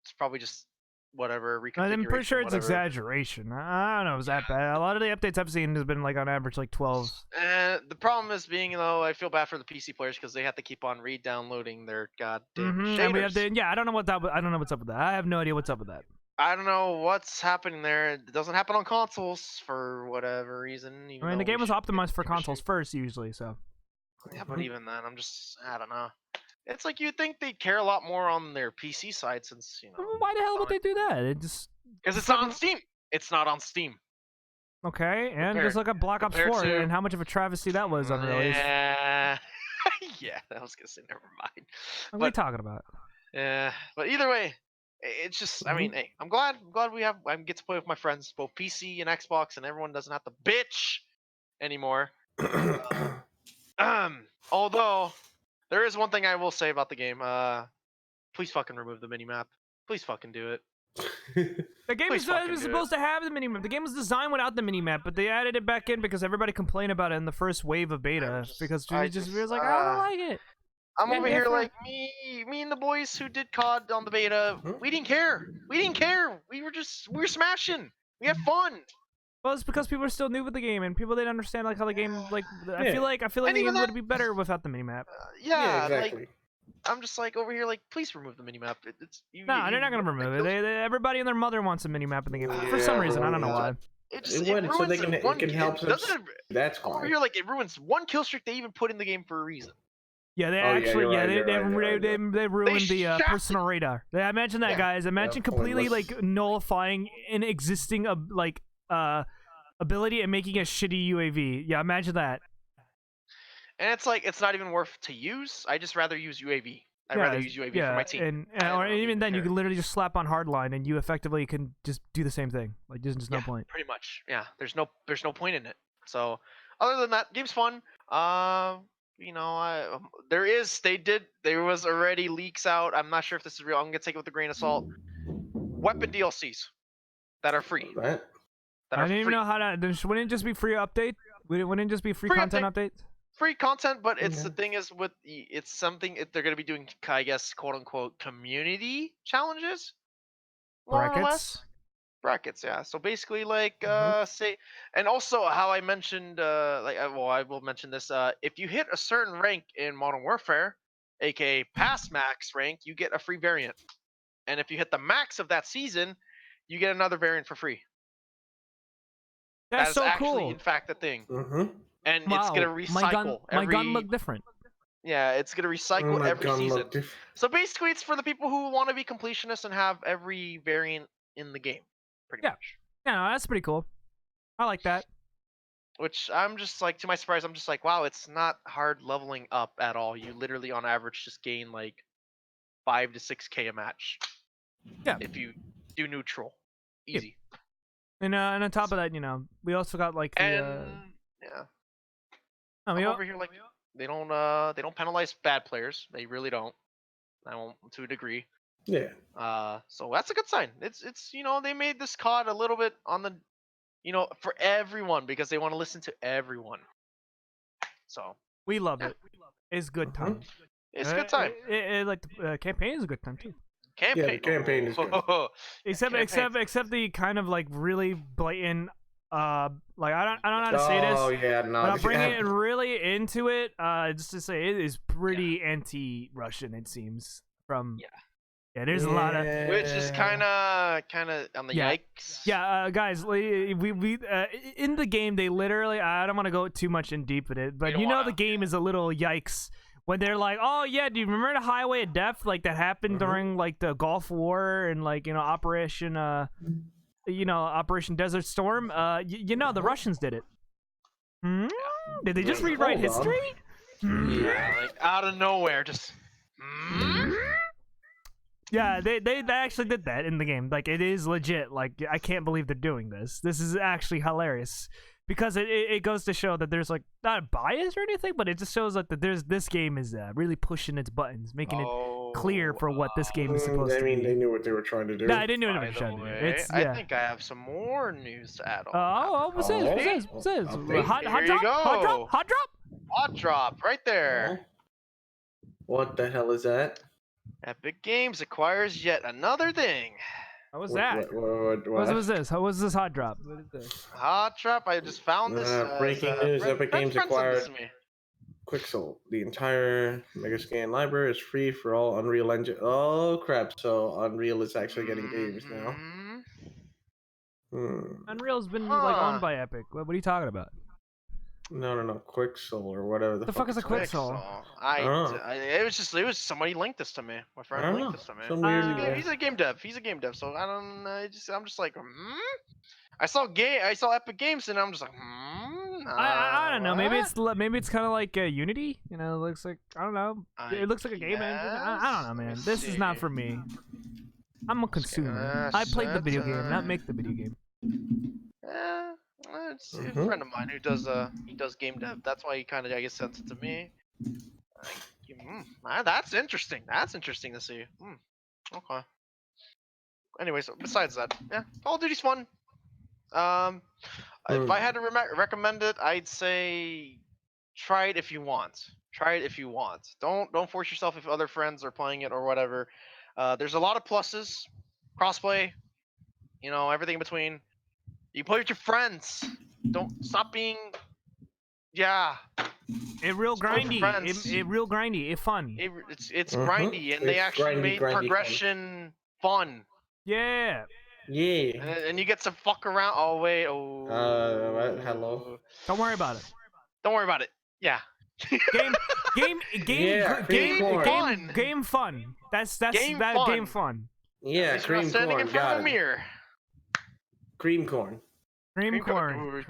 C: It's probably just whatever reconfiguration.
A: I'm pretty sure it's
C: whatever.
A: Exaggeration. I don't know if it's that bad. A lot of the updates I've seen has been like on average like 12.
C: The problem is being I feel bad for the PC players because they have to keep on re-downloading their goddamn shaders.
A: And we have I don't know what's up with that. I have no idea what's up with that.
C: I don't know what's happening there. It doesn't happen on consoles for whatever reason.
A: I mean, the game was optimized for consoles first usually, so.
C: Yeah, but even then, I don't know. It's like you'd think they'd care a lot more on their PC side since
A: Why the hell would they do that? It just
C: because it's not on Steam. It's not on Steam.
A: Okay, and just look at Black Ops 4 and how much of a travesty that was on release.
C: Yeah, yeah. I was gonna say never mind.
A: What are we talking about?
C: Yeah, but either way, it's just. I mean, hey, I'm glad I get to play with my friends, both PC and Xbox, and everyone doesn't have to bitch anymore. Although. There is one thing I will say about the game. Please fucking remove the minimap. Please fucking do it.
A: The game was supposed to have the minimap. The game was designed without the minimap, but they added it back in because everybody complained about it in the first wave of beta. Because we was like, I don't like it.
C: I'm over here like me and the boys who did COD on the beta. We didn't care. We didn't care. We were smashing. We had fun.
A: Well, it's because people are still new with the game and people didn't understand like how the game I feel like the game would be better without the minimap.
C: Yeah,
B: exactly.
C: Like I'm just like over here like please remove the minimap.
A: They're not gonna remove it. Everybody and their mother wants a minimap in the game for some reason. I don't know why.
C: It ruins
B: so it can help. That's why.
C: Over here like it ruins one kill streak they even put in the game for a reason.
A: Yeah, they they ruined the personal radar. I imagine that, guys. Imagine completely like nullifying an existing ability and making a shitty UAV. Yeah, imagine that.
C: And it's like it's not even worth to use. I just rather use UAV. I'd rather use UAV for my team.
A: Or even then, you can literally just slap on hardline, and you effectively can just do the same thing. Like, there's just no point.
C: Pretty much. Yeah, there's no point in it. So, other than that, game's fun. There was already leaks out. I'm not sure if this is real. I'm gonna take it with a grain of salt. Weapon DLCs that are free.
B: Right.
A: I didn't even know how to. Wouldn't it just be free update? Wouldn't it just be free content update?
C: Free content, but it's the thing is it's something they're gonna be doing, I guess, quote unquote, community challenges. Brackets, yeah. So basically, like, say, and also how I mentioned, I will mention this. If you hit a certain rank in Modern Warfare, aka past max rank, you get a free variant, and if you hit the max of that season, you get another variant for free.
A: That's so
C: actually,
A: cool.
C: In fact, a thing. And it's gonna recycle.
A: My gun looked different.
C: Yeah, it's gonna recycle every season. So basically, it's for the people who want to be completionists and have every variant in the game, pretty much.
A: Yeah, no, that's pretty cool. I like that.
C: Which I'm just like, to my surprise, I'm just like, wow, it's not hard leveling up at all. You literally, on average, just gain like 5 to 6K a match.
A: Yeah.
C: If you do neutral, easy.
A: Yeah. And on top of that, we also got like the.
C: I'm over here like they don't penalize bad players. They really don't. I won't, to a degree.
B: Yeah.
C: So that's a good sign. It's they made this COD a little bit on the for everyone because they want to listen to everyone. So
A: we love it. It's good time.
C: It's a good time.
A: Like the campaign is a good time too.
C: Campaign.
B: Yeah, the campaign is good.
A: Except the kind of like really blatant like I don't know how to say this.
B: Oh yeah, no.
A: But bringing it really into it, just to say it is pretty anti-Russian. It seems from there's a lot of
C: which is kind of on the yikes.
A: Yeah, guys, we in the game they literally I don't want to go too much in deep with it, but the game is a little yikes when they're like, "Oh yeah, do you remember the Highway of Death? Like that happened during like the Gulf War and like Operation Operation Desert Storm. The Russians did it. Hmm? Did they just rewrite history?
C: Yeah, like out of nowhere, just.
A: Yeah, they actually did that in the game. Like it is legit. Like I can't believe they're doing this. This is actually hilarious because it goes to show that there's like not a bias or anything, but it just shows like that this game is really pushing its buttons, making it clear for what this game is supposed to be.
B: I mean, they knew what they were trying to do.
A: No, I didn't know what they were trying to do.
C: I think I have some more news to add on.
A: What's this? What's this? Hot
C: drop, right there.
B: What the hell is that?
C: Epic Games acquires yet another thing.
A: What was that? What was this? How was this hot drop? What is this?
C: Hot drop. I just found this.
B: Breaking news: Epic Games acquired Quixel. The entire Megascan library is free for all Unreal Engine. Oh crap! So Unreal is actually getting games now.
A: Unreal's been like owned by Epic. What are you talking about?
B: No, Quixel or whatever the
A: fuck is a Quixel?
C: It was somebody linked this to me. My friend linked this to me. He's a game dev. So I don't. I'm just like, I saw Epic Games and I'm just like,
A: I don't know. Maybe it's kind of like Unity. It looks like I don't know. It looks like a game engine. I don't know, man. This is not for me. I'm a consumer. I played the video game, not make the video game.
C: It's a friend of mine who does game dev. That's why he kind of sent it to me. That's interesting. That's interesting to see. Okay. Anyways, besides that, yeah, Call of Duty's fun. If I had to recommend it, I'd say try it if you want. Don't force yourself if other friends are playing it or whatever. There's a lot of pluses, crossplay, everything in between. You play with your friends. Don't stop being. Yeah.
A: It real grindy. It real grindy. It's fun.
C: It's grindy, and they actually made progression fun.
A: Yeah.
B: Yeah.
C: And you get to fuck around. Oh wait. Oh.
B: Hello.
A: Don't worry about it.
C: Yeah.
A: Game fun. That's
C: game
A: fun.
B: Yeah, cream
C: standing in
B: corn.
C: front of a mirror.
B: Cream corn.
A: Cream corn.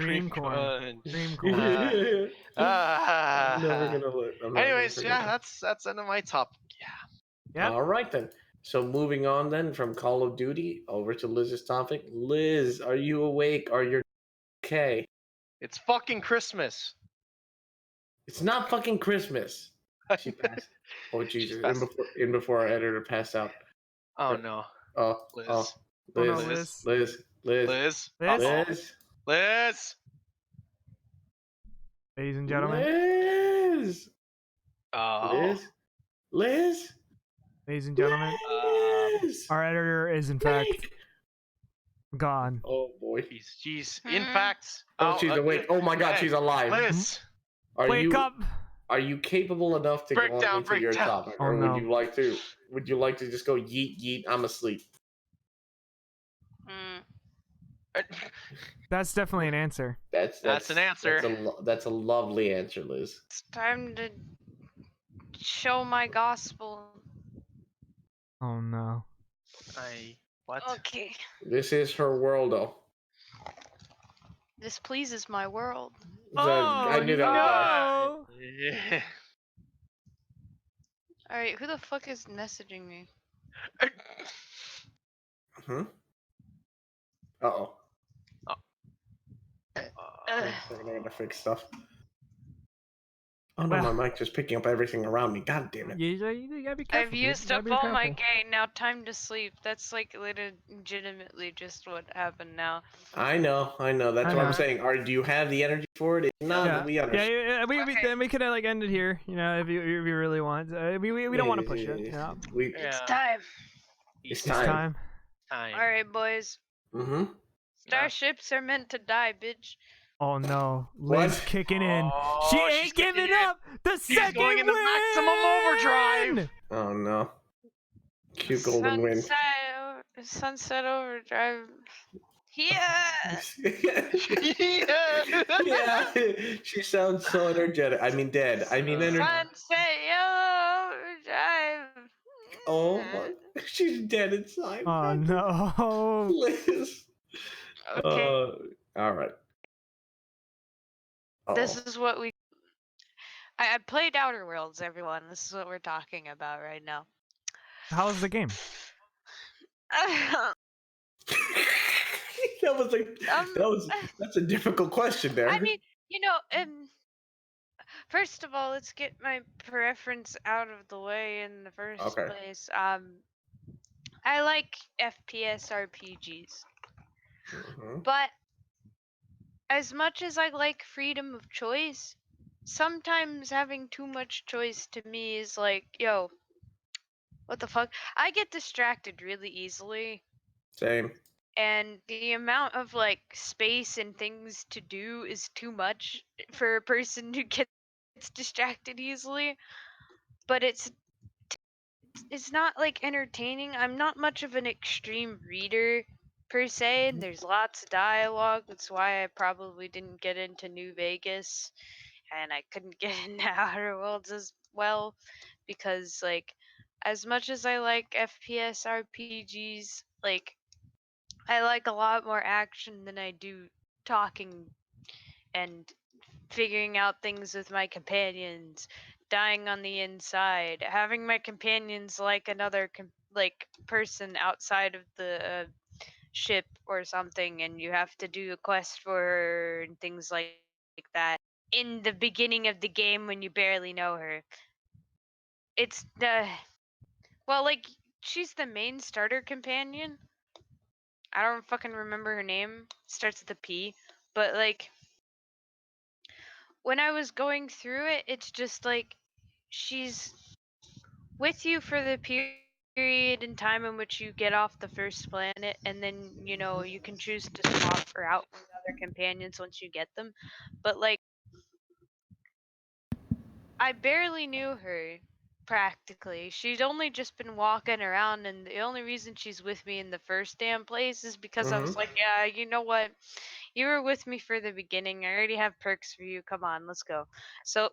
C: Anyways, yeah, that's end of my topic.
A: Yeah.
B: All right then. So moving on then from Call of Duty over to Lizz's topic. Lizz, are you awake? Are you okay?
C: It's fucking Christmas.
B: It's not fucking Christmas. She passed. Oh Jesus! In before our editor passed out.
C: Oh no.
B: Oh,
C: Lizz.
B: oh, Lizz.
C: Lizz.
A: Ladies and gentlemen.
B: Lizz.
C: Oh.
B: Lizz.
A: Ladies and gentlemen. Our editor is in fact gone.
B: Oh boy.
C: She's in fact.
B: Oh, she's awake. Oh my God, she's alive.
C: Liz.
A: Wake up.
B: Are you capable enough to go on into your topic, or would you like to just go yeet yeet? I'm asleep.
A: That's definitely an answer.
C: That's an answer.
B: That's a lovely answer, Lizz.
D: It's time to show my gospel.
A: Oh no.
C: What?
D: Okay.
B: This is her world, though.
D: This pleases my world.
B: I knew that.
A: No.
C: Yeah.
D: Alright, who the fuck is messaging me?
B: Uh oh.
D: Ugh.
B: I'm gonna fix stuff. Oh no, my mic just picking up everything around me. God damn it.
A: You gotta be careful.
D: I've used up all my gain. Now time to sleep. That's like legitimately just what happened now.
B: I know. That's what I'm saying. Do you have the energy for it? If not, we understand.
A: Yeah. We could like end it here. If you really want. We don't want to push it. Yeah.
D: It's time.
B: It's time.
D: Alright, boys. Starships are meant to die, bitch.
A: Oh no, Lizz kicking in.
C: Oh,
A: she ain't giving up. The second
C: going into
A: win.
C: maximum overdrive.
B: Oh no. Cute golden win.
D: Sunset overdrive. Yeah.
B: Yeah, she sounds so energetic. I mean, dead. I mean,
D: Sunset yellow drive.
B: Oh, what? She's dead inside.
A: Oh no.
B: Liz.
D: Okay.
B: All right.
D: This
B: Oh,
D: is what we. I played Outer Worlds, everyone. This is what we're talking about right now.
A: How's the game?
B: that was like that's a difficult question there.
D: I mean, first of all, let's get my preference out of the way in the first
B: Okay.
D: place. I like FPS RPGs, but as much as I like freedom of choice, sometimes having too much choice to me is like, yo, what the fuck? I get distracted really easily.
B: Same.
D: And the amount of like space and things to do is too much for a person who gets distracted easily. But it's not like entertaining. I'm not much of an extreme reader per se, and there's lots of dialogue. That's why I probably didn't get into New Vegas, and I couldn't get into Outer Worlds as well, because like as much as I like FPS RPGs, like I like a lot more action than I do talking and figuring out things with my companions, dying on the inside, having my companions like another person outside of the ship or something, and you have to do a quest for her and things like that in the beginning of the game when you barely know her. It's like she's the main starter companion. I don't fucking remember her name. Starts with a P, but like when I was going through it, it's just like she's with you for the period in time in which you get off the first planet, and then you can choose to swap her out with other companions once you get them. But like I barely knew her practically. She'd only just been walking around, and the only reason she's with me in the first damn place is because I was like, yeah, you know what? You were with me for the beginning. I already have perks for you. Come on, let's go. So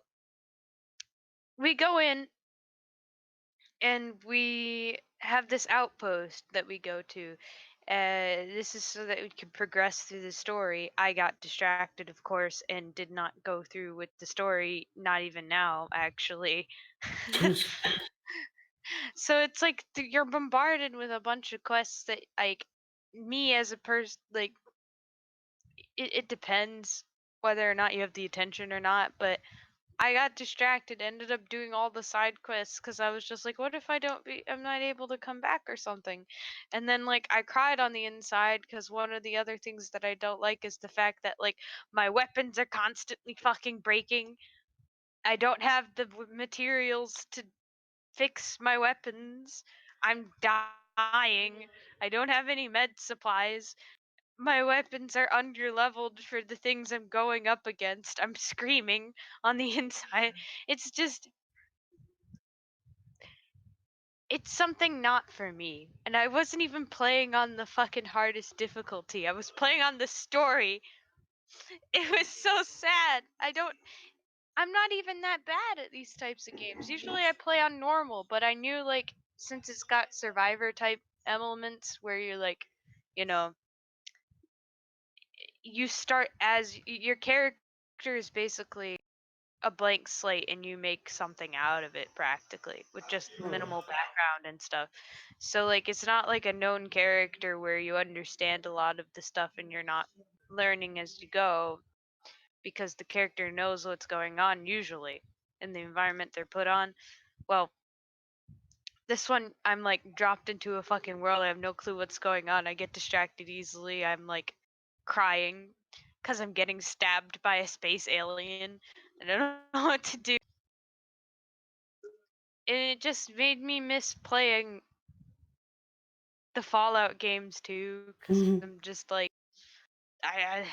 D: we go in and we have this outpost that we go to. This is so that we can progress through the story. I got distracted, of course, and did not go through with the story. Not even now, actually. So it's like you're bombarded with a bunch of quests that, like, me as a person, like, it depends whether or not you have the attention or not, but I got distracted, ended up doing all the side quests because I was just like, what if I'm not able to come back or something? And then like I cried on the inside because one of the other things that I don't like is the fact that like my weapons are constantly fucking breaking. I don't have the materials to fix my weapons. I'm dying. I don't have any med supplies. My weapons are under-leveled for the things I'm going up against. I'm screaming on the inside. It's just, it's something not for me. And I wasn't even playing on the fucking hardest difficulty. I was playing on the story. It was so sad. I'm not even that bad at these types of games. Usually I play on normal, but I knew like since it's got survivor type elements where you're like, you know, you start as your character is basically a blank slate and you make something out of it practically with just minimal background and stuff. So like it's not like a known character where you understand a lot of the stuff and you're not learning as you go, because the character knows what's going on usually in the environment they're put on. Well, this one I'm like dropped into a fucking world. I have no clue what's going on. I get distracted easily. I'm like crying because I'm getting stabbed by a space alien and I don't know what to do. And it just made me miss playing the Fallout games too, because I'm just like I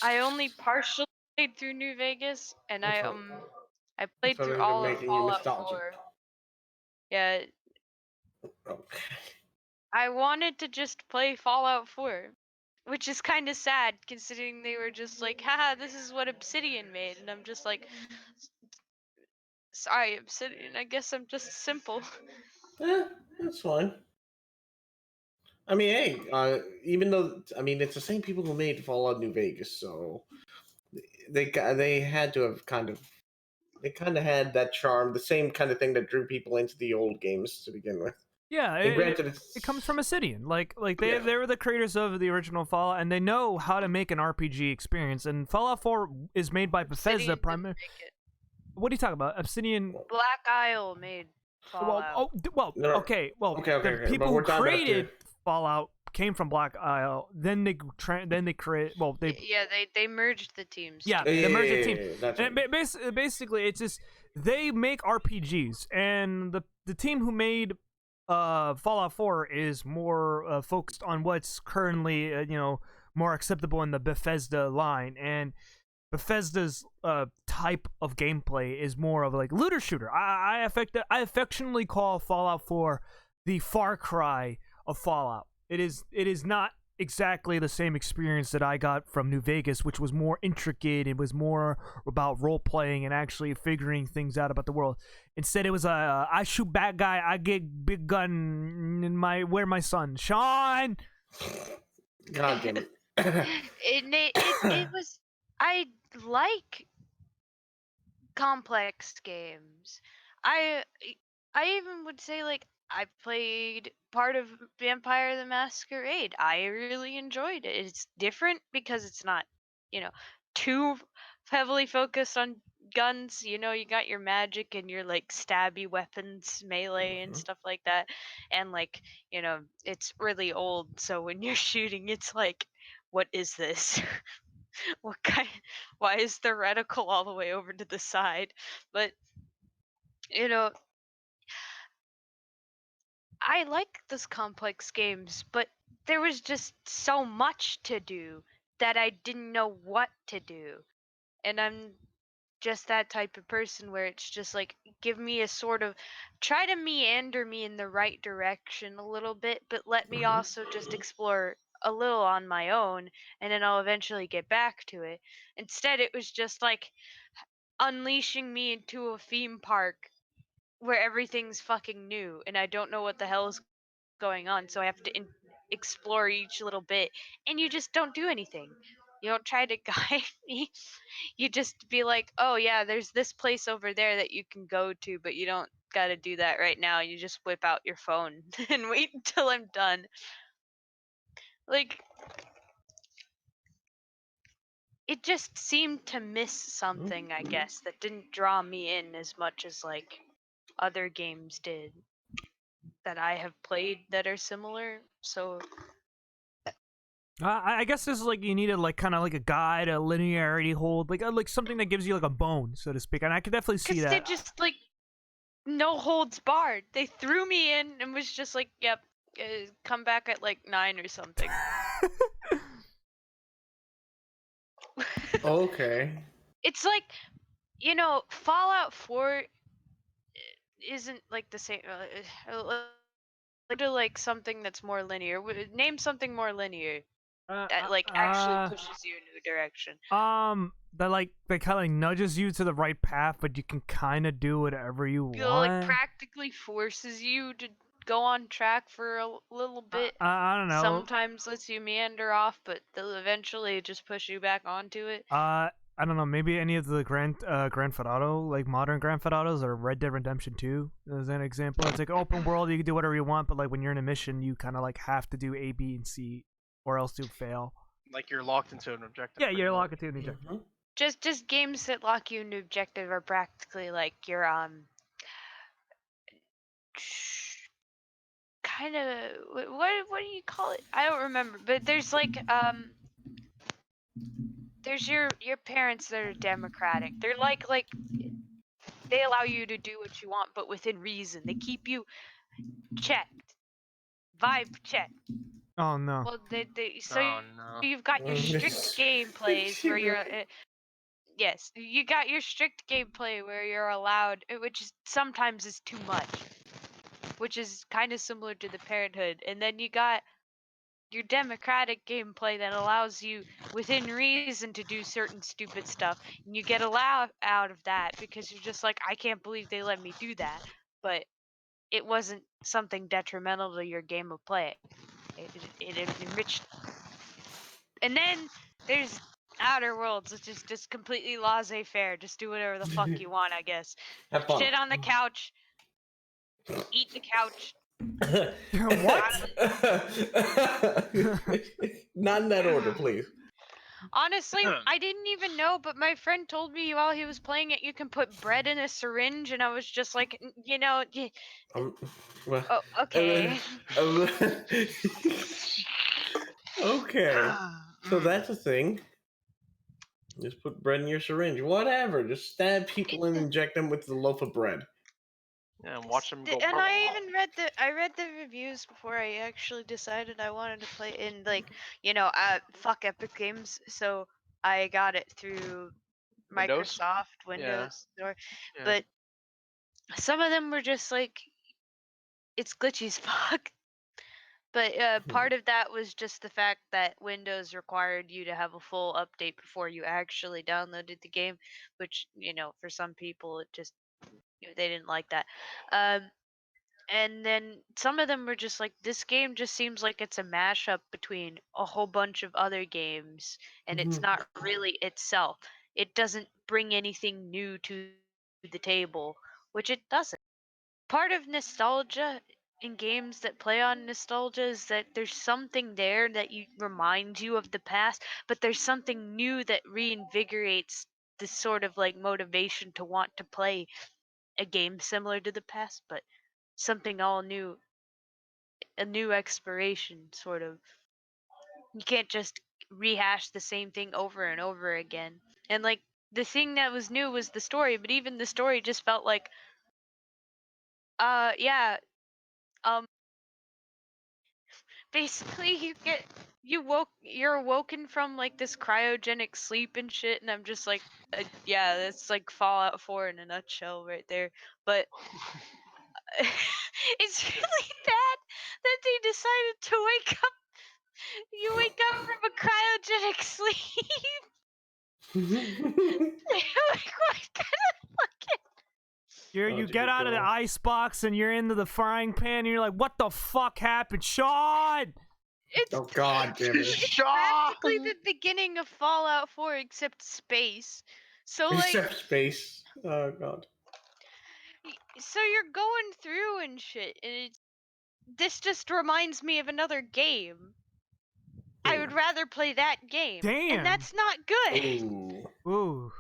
D: only partially played through New Vegas, and I played
B: So
D: through
B: they've been
D: all of
B: making you
D: Fallout
B: nostalgic.
D: 4. Yeah,
B: Okay.
D: I wanted to just play Fallout 4. which is kind of sad considering they were just like, haha, this is what Obsidian made, and I'm just like, sorry, Obsidian, I guess I'm just simple.
B: That's fine. I mean, hey, even though it's the same people who made Fallout New Vegas, so they had to have they kind of had that charm, the same kind of thing that drew people into the old games to begin with.
A: Yeah,
B: And granted,
A: it comes from Obsidian. Like they
B: Yeah.
A: they were the creators of the original Fallout, and they know how to make an RPG experience. And Fallout 4 is made by Bethesda
D: Obsidian didn't
A: primarily.
D: make it.
A: What are you talking about? Obsidian.
D: Black Isle made Fallout.
B: No.
A: Okay. Well,
B: Okay,
A: the people
B: but
A: who
B: we're talking about
A: created Fallout came from Black Isle. Then they create. Well, they
D: Yeah, they merged the teams.
A: yeah,
D: together.
A: they merged the team.
B: That's
A: And basically, it's just they make RPGs, and the team who made Fallout 4 is more focused on what's currently more acceptable in the Bethesda line, and Bethesda's type of gameplay is more of like looter shooter. I affectionately call Fallout 4 the Far Cry of Fallout. It is not exactly the same experience that I got from New Vegas, which was more intricate. It was more about role playing and actually figuring things out about the world. Instead, it was I shoot bad guy, I get big gun in where my son Sean.
B: God damn it.
D: It was. I like complex games. I even would say like I played part of Vampire the Masquerade. I really enjoyed it. It's different because it's not, too heavily focused on guns. You got your magic and your like stabby weapons, melee and stuff like that. And like, it's really old, so when you're shooting, it's like, what is this? What kind? Why is the reticle all the way over to the side? But you know, I like those complex games, but there was just so much to do that I didn't know what to do. And I'm just that type of person where it's just like, give me a sort of, try to meander me in the right direction a little bit, but let me also just explore a little on my own, and then I'll eventually get back to it. Instead, it was just like unleashing me into a theme park where everything's fucking new and I don't know what the hell is going on, so I have to explore each little bit, and you just don't do anything. You don't try to guide me. You just be like, oh yeah, there's this place over there that you can go to, but you don't gotta do that right now. You just whip out your phone and wait until I'm done. Like, it just seemed to miss something, I guess, that didn't draw me in as much as like other games did that I have played that are similar. So
A: I guess this is like you needed like kind of like a guide, a linearity hold, like something that gives you like a bone, so to speak. And I could definitely see that.
D: they just like no holds barred. They threw me in and was just like, "Yep, come back at like 9 or something."
B: Okay.
D: It's like, Fallout 4 isn't like the same. Like something that's more linear. Name something more linear that like actually pushes you in a new direction.
A: That kind of like nudges you to the right path, but you can kind of do whatever you want.
D: Like practically forces you to go on track for a little bit.
A: I don't know.
D: Sometimes lets you meander off, but they'll eventually just push you back onto it.
A: I don't know. Maybe any of the Grand Theft Auto, like modern Grand Theft Autos, or Red Dead Redemption 2, as an example. It's like open world. You can do whatever you want, but like when you're in a mission, you kind of like have to do A, B, and C, or else you'll fail.
C: Like you're locked into an objective.
A: Yeah, you're locked into an objective.
D: Just games that lock you into objective are practically like your kind of what do you call it? I don't remember, but there's like there's your parents that are democratic. They're like they allow you to do what you want, but within reason. They keep you checked, vibe checked.
A: Oh no.
D: Well,
C: Oh, no.
D: you've got your strict gameplays where you're. Yes, you got your strict gameplay where you're allowed, which is sometimes is too much, which is kind of similar to the Parenthood. And then you got your democratic gameplay that allows you within reason to do certain stupid stuff, and you get a laugh out of that because you're just like, I can't believe they let me do that, but it wasn't something detrimental to your game of play. It enriched. And then there's Outer Worlds, which is just completely laissez-faire. Just do whatever the fuck you want, I guess.
B: Have fun.
D: Shit on the couch. Eat the couch.
A: What?
B: Not in that order, please.
D: Honestly, I didn't even know, but my friend told me while he was playing it, you can put bread in a syringe, and I was just like, you know,
B: Well,
D: oh, okay.
B: Okay. So that's a thing. Just put bread in your syringe. Whatever. Just stab people and inject them with the loaf of bread.
C: Yeah, and watch them go.
D: And I even read the reviews before I actually decided I wanted to play in, like, you know, fuck Epic Games, so I got it through
C: Windows?
D: Microsoft Windows Store.
C: Yeah.
D: But some of them were just like, it's glitchy as fuck. But part of that was just the fact that Windows required you to have a full update before you actually downloaded the game, which, you know, for some people it just, you know, they didn't like that. And then some of them were just like, this game just seems like it's a mashup between a whole bunch of other games, and it's not really itself. It doesn't bring anything new to the table, which it doesn't. Part of nostalgia in games that play on nostalgia is that there's something there that reminds you of the past, but there's something new that reinvigorates this sort of like motivation to want to play a game similar to the past, but something all new, a new exploration, sort of. You can't just rehash the same thing over and over again. And like, the thing that was new was the story, but even the story just felt like, yeah, basically you're awoken from like this cryogenic sleep and shit, and I'm just like, yeah, that's like Fallout 4 in a nutshell right there. But it's really bad that they decided to wake up. You wake up from a cryogenic sleep. Like, what kind of fucking...
A: You get out of the ice box and you're into the frying pan and you're like, what the fuck happened, Sean?
D: It's
B: Oh god damn it.
D: practically the beginning of Fallout 4 except space. So like,
B: Except space. Oh god.
D: so you're going through and shit, and this just reminds me of another game. I would rather play that game.
A: Damn.
D: And that's not good.
A: Ooh.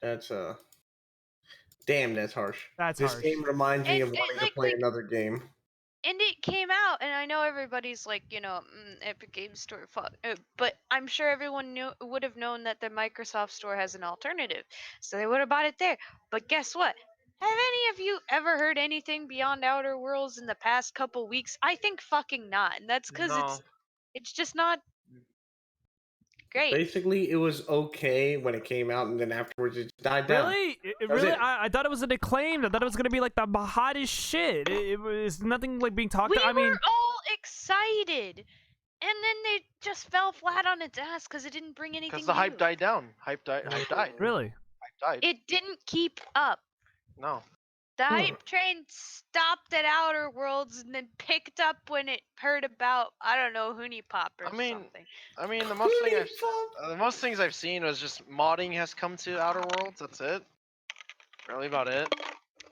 B: That's damn, that's harsh.
A: That's
B: this
A: harsh.
B: game reminds me of wanting to play
D: like,
B: another game.
D: And it came out, and I know everybody's like, you know, Epic Games Store, fuck. But I'm sure everyone would have known that the Microsoft Store has an alternative, so they would have bought it there. But guess what? Have any of you ever heard anything beyond Outer Worlds in the past couple weeks? I think fucking not, and that's because it's just not great.
B: Basically, it was okay when it came out, and then afterwards it died down.
A: Really? Really? I thought it was an acclaimed. I thought it was gonna be like the hottest shit. It was nothing like being talked about. I mean,
D: we were all excited, and then they just fell flat on its ass because it didn't bring anything.
C: Because the hype died down. Hype died.
A: Really?
C: Hype died.
D: It didn't keep up.
C: No.
D: The hype train stopped at Outer Worlds and then picked up when it heard about, I don't know, Honeypop or something.
C: I mean, the most things I've seen was just modding has come to Outer Worlds. That's it. Really about it.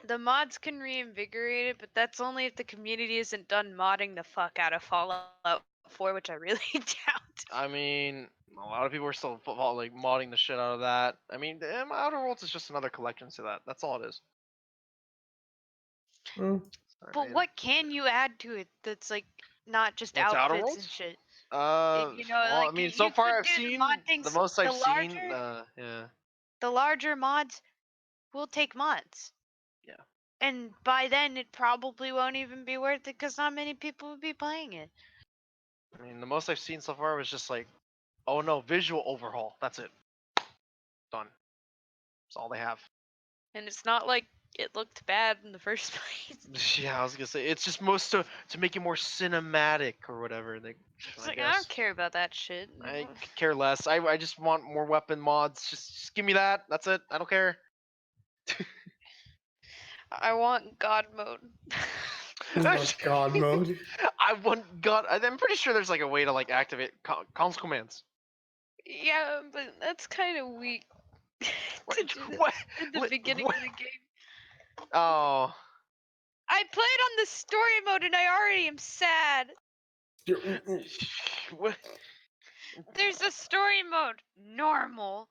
D: The mods can reinvigorate it, but that's only if the community isn't done modding the fuck out of Fallout 4, which I really doubt.
C: I mean, a lot of people are still like modding the shit out of that. I mean, Outer Worlds is just another collection to that. That's all it is.
D: But what can you add to it that's like not just outfits and shit?
C: You know, well,
D: like,
C: I mean, so far I've seen the most I've seen. Yeah.
D: The larger mods will take mods.
C: Yeah.
D: And by then, it probably won't even be worth it because not many people will be playing it.
C: I mean, the most I've seen so far was just like, oh no, visual overhaul. That's it. Done. That's all they have.
D: And it's not like it looked bad in the first place.
C: Yeah, I was gonna say it's just most to make it more cinematic or whatever.
D: It's
C: I
D: like I
C: guess
D: don't care about that shit.
C: I could care less. I just want more weapon mods. Just give me that. That's it. I don't care.
D: I want God mode.
B: God mode.
C: I want God. I'm pretty sure there's like a way to like activate console commands.
D: Yeah, but that's kind of weak. to do that
C: What?
D: in the beginning of the game.
C: Oh.
D: I played on the story mode and I already am sad.
C: What?
D: There's a story mode, normal,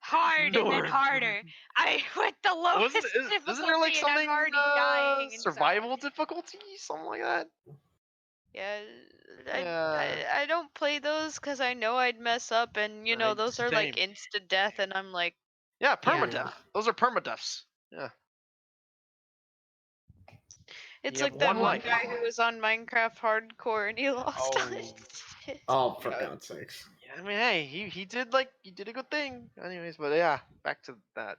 D: hard, and then harder. I went the lowest difficulty
C: Isn't there like
D: and
C: something
D: I'm already dying.
C: survival difficulty, something like that?
D: Yeah,
C: Yeah.
D: I don't play those because I know I'd mess up, and you know those are like
C: Same.
D: insta death, and I'm like,
C: Yeah, permadeath. Those are permadeaths. Yeah.
D: it's
C: You have
D: like that
C: one
D: one
C: life.
D: guy who was on Minecraft hardcore and he lost all his shit.
B: Oh, for God's sakes.
C: Yeah, I mean, hey, he did a good thing. Anyways, but yeah, back to that.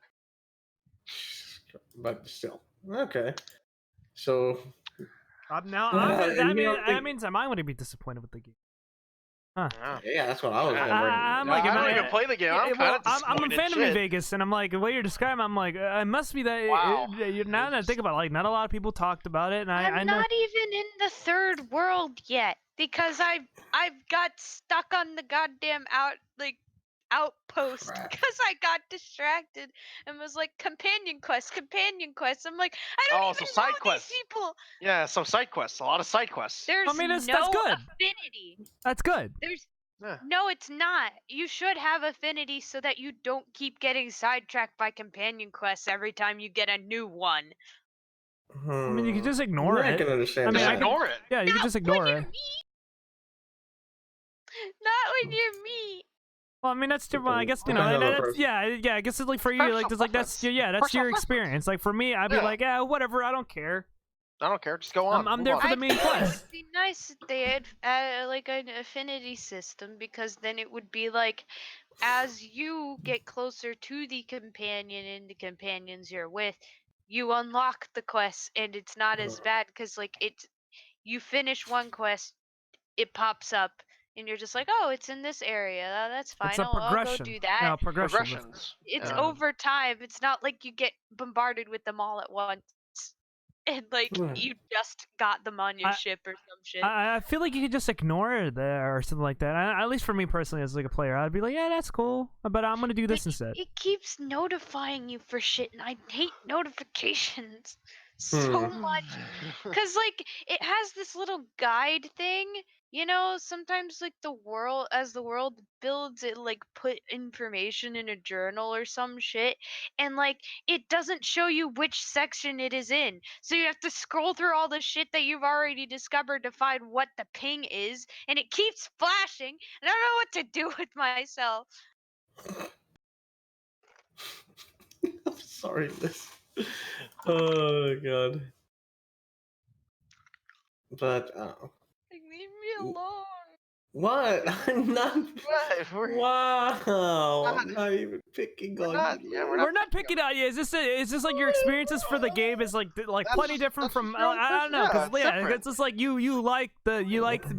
B: But still, okay. So
A: Now that means I'm going to be disappointed with the game. Huh.
B: yeah, that's what I was wondering.
A: I'm
C: I
A: like,
C: don't even play the game. I'm
A: a fan of New Vegas, and I'm like, the way you're describing, I'm like, it must be that.
C: Wow.
A: Now that I think about it, like, not a lot of people talked about it, and I know.
D: not even in the third world yet because I've got stuck on the goddamn outpost because I got distracted and was like companion quest. I'm like, I don't even
C: side
D: know
C: quests.
D: these people.
C: Yeah, some side quests. A lot of side quests.
D: There's
A: that's
D: no
A: good.
D: affinity.
A: That's good.
D: No, it's not. You should have affinity so that you don't keep getting sidetracked by companion quests every time you get a new one.
A: I mean, you can just ignore it.
B: I can understand.
A: I mean,
B: that.
C: Ignore it.
A: Yeah, you can just ignore it.
D: Not when you're me.
A: Well, I mean, that's too. I guess you
B: Depends on the
A: know.
B: person.
A: I guess it's like for you, like, just like that's your experience. Like for me, I'd be like, yeah, whatever. I don't care.
C: I don't care. Just go on.
A: I'm there for the main quest.
D: It'd be nice if they had like an affinity system because then it would be like, as you get closer to the companion and the companions you're with, you unlock the quest and it's not as bad because like you finish one quest, it pops up. And you're just like, oh, it's in this area. That's fine.
A: It's a progression.
D: I'll go do that.
A: No,
C: Progressions.
D: It's over time. It's not like you get bombarded with them all at once. And like you just got them on your ship or some shit.
A: I feel like you could just ignore it there or something like that. At least for me personally, as like a player, I'd be like, yeah, that's cool, but I'm gonna do this instead.
D: It keeps notifying you for shit, and I hate notifications so much. Cause like it has this little guide thing. You know, sometimes like the world builds, it like put information in a journal or some shit, and like it doesn't show you which section it is in. So you have to scroll through all the shit that you've already discovered to find what the ping is, and it keeps flashing, and I don't know what to do with myself.
B: I'm sorry, Liz. Oh God. But
D: Leave me alone.
B: what? I'm not. Wow.
C: not-
B: I'm not even picking on you.
A: We're not picking on you. Is this like your experiences for the game is like plenty different from I don't know, because it's just like you like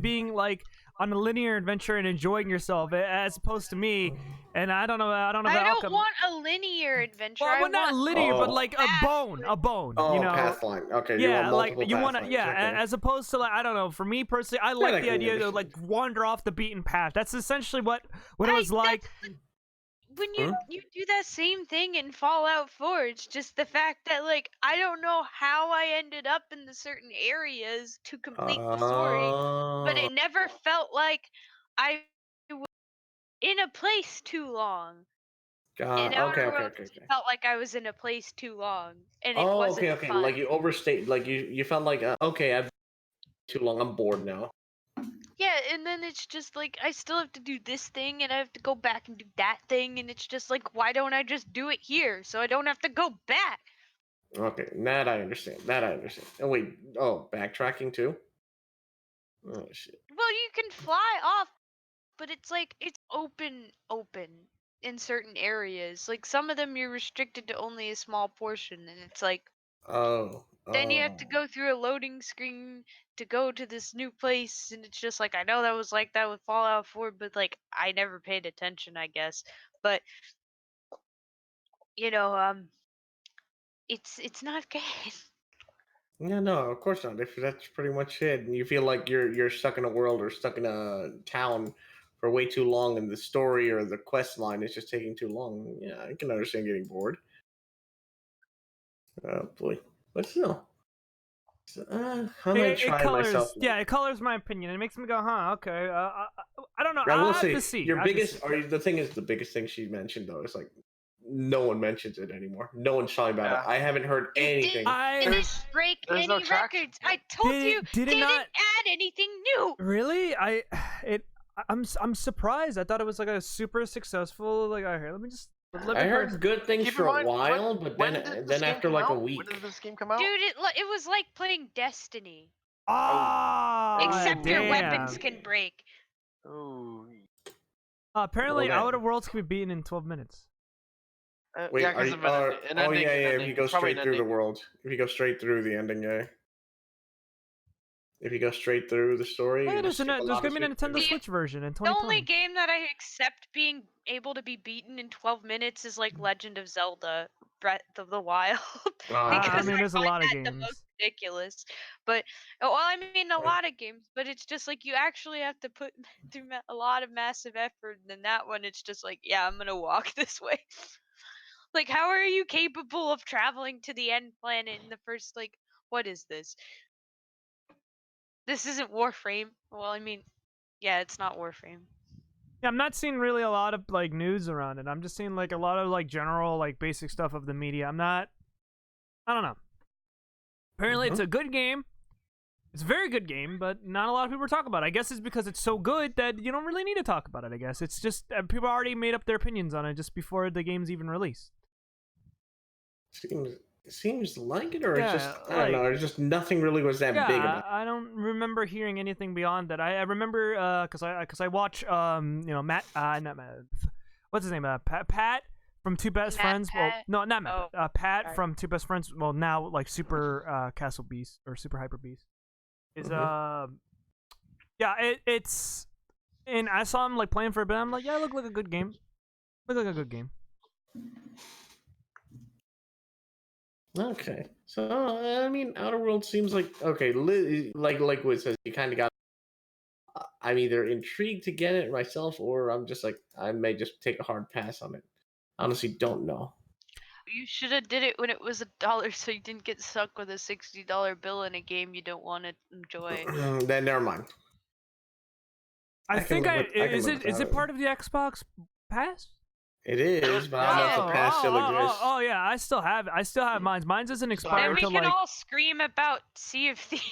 A: being like on a linear adventure and enjoying yourself as opposed to me, and I don't know. I don't
D: want a linear adventure.
A: Well, not linear, but like a bone.
B: Oh,
A: You know,
B: Pathline. Okay.
A: yeah, like you
B: want
A: want to, as opposed to like I don't know. For me personally, I like the idea to like wander off the beaten path. That's essentially what it was like.
D: When you do that same thing in Fallout 4, it's just the fact that like I don't know how I ended up in the certain areas to complete the story, but it never felt like I was in a place too long.
B: Okay.
D: Felt like I was in a place too long, and it
B: Oh,
D: wasn't
B: okay.
D: fun.
B: Like you overstayed. Like you felt like okay, I've been too long. I'm bored now.
D: Yeah, and then it's just like I still have to do this thing and I have to go back and do that thing, and it's just like, why don't I just do it here so I don't have to go back?
B: Okay, that I understand. Oh wait, backtracking too? Oh shit.
D: Well, you can fly off, but it's like it's open in certain areas. Like some of them you're restricted to only a small portion, and it's like
B: Oh.
D: Then you have to go through a loading screen to go to this new place, and it's just like, I know that was like that with Fallout 4, but like I never paid attention, I guess. But you know, it's not good.
B: Yeah, no, of course not. If that's pretty much it, and you feel like you're stuck in a world or stuck in a town for way too long, and the story or the quest line is just taking too long, yeah, I can understand getting bored. Oh boy, but still, I'm gonna try
A: colors,
B: myself.
A: Yeah, it colors my opinion. It makes me go, huh? Okay. I don't know.
B: I will
A: have
B: say
A: to see.
B: your
A: I have to
B: biggest,
A: see.
B: or the thing is, the biggest thing she mentioned though is like no one mentions it anymore. No one's talking about it. I haven't heard anything.
D: It didn't break
C: there's
D: any
C: no traction.
D: records. I told you,
A: Did it
D: didn't
A: not
D: add anything new.
A: really? I'm surprised. I thought it was like a super successful. Like, here, let me
B: I heard good things
C: Keep in
B: for a
C: mind,
B: while, but
C: when did this
B: then
C: game
B: after
C: come
B: like a
C: out?
B: week.
C: When did this game come out?
D: Dude, it was like playing Destiny.
A: Oh,
D: Except your
A: damn.
D: weapons can break.
C: Oh.
A: Apparently,
B: Well,
A: Outer Worlds can be beaten in 12 minutes.
B: Wait,
C: yeah,
B: are
C: because
B: you,
C: of an ending.
B: yeah,
C: an
B: if
C: ending.
B: you go
C: Probably
B: straight
C: an
B: through the
C: ending.
B: world. If you go straight through the ending, yeah. If you go straight through the story,
A: Oh, yeah,
B: you
A: there's
B: skip a
A: gonna
B: lot
A: be a
B: of shit.
A: Nintendo
D: The-
A: Switch version in
D: The
A: 2020.
D: only game that I accept being able to be beaten in 12 minutes is like Legend of Zelda Breath of the Wild.
A: I
D: Because
A: mean, there's a
D: find
A: lot of
D: that the
A: games.
D: most ridiculous. But, well, I mean, a lot of games, but it's just like you actually have to put through a lot of massive effort. And then that one, it's just like, yeah, I'm gonna walk this way. Like, how are you capable of traveling to the end planet in the first, like, what is this? This isn't Warframe. Well, I mean, yeah, it's not Warframe.
A: Yeah, I'm not seeing really a lot of like news around it. I'm just seeing like a lot of like general like basic stuff of the media. I don't know. Apparently, it's a good game. It's a very good game, but not a lot of people are talking about it. I guess it's because it's so good that you don't really need to talk about it. I guess it's just people already made up their opinions on it just before the game's even released.
B: Seems like it, or
A: Yeah,
B: it's just I don't know. It's just nothing really was that big about it.
A: I don't remember hearing anything beyond that. I remember because I watch Matt not Matt, what's his name, Pat from Two Best
D: Matt
A: Friends. Well,
D: Pat?
A: no, not Matt.
D: Oh,
A: Pat
D: sorry.
A: from Two Best Friends. Well, now like Super Castle Beast or Super Hyper Beast is yeah, it's, and I saw him like playing for a bit. I'm like, yeah, look like a good game. Look like a good game.
B: Okay, so I mean, Outer Worlds seems like okay. Like Wiz says, you kind of got. I'm either intrigued to get it myself, or I'm just like I may just take a hard pass on it. Honestly, don't know.
D: You should have did it when it was $1, so you didn't get stuck with a $60 bill in a game you don't want to enjoy.
B: Then never mind.
A: I
B: can
A: think
B: live with- I can
A: is
B: live
A: it
B: without it.
A: part of the Xbox Pass?
B: It is, but I don't know if the pass still exists.
A: Oh yeah, I still have mine. Mine's isn't
D: Then
A: expired
D: we
A: till
D: can
A: like.
D: all scream about Sea of Thieves.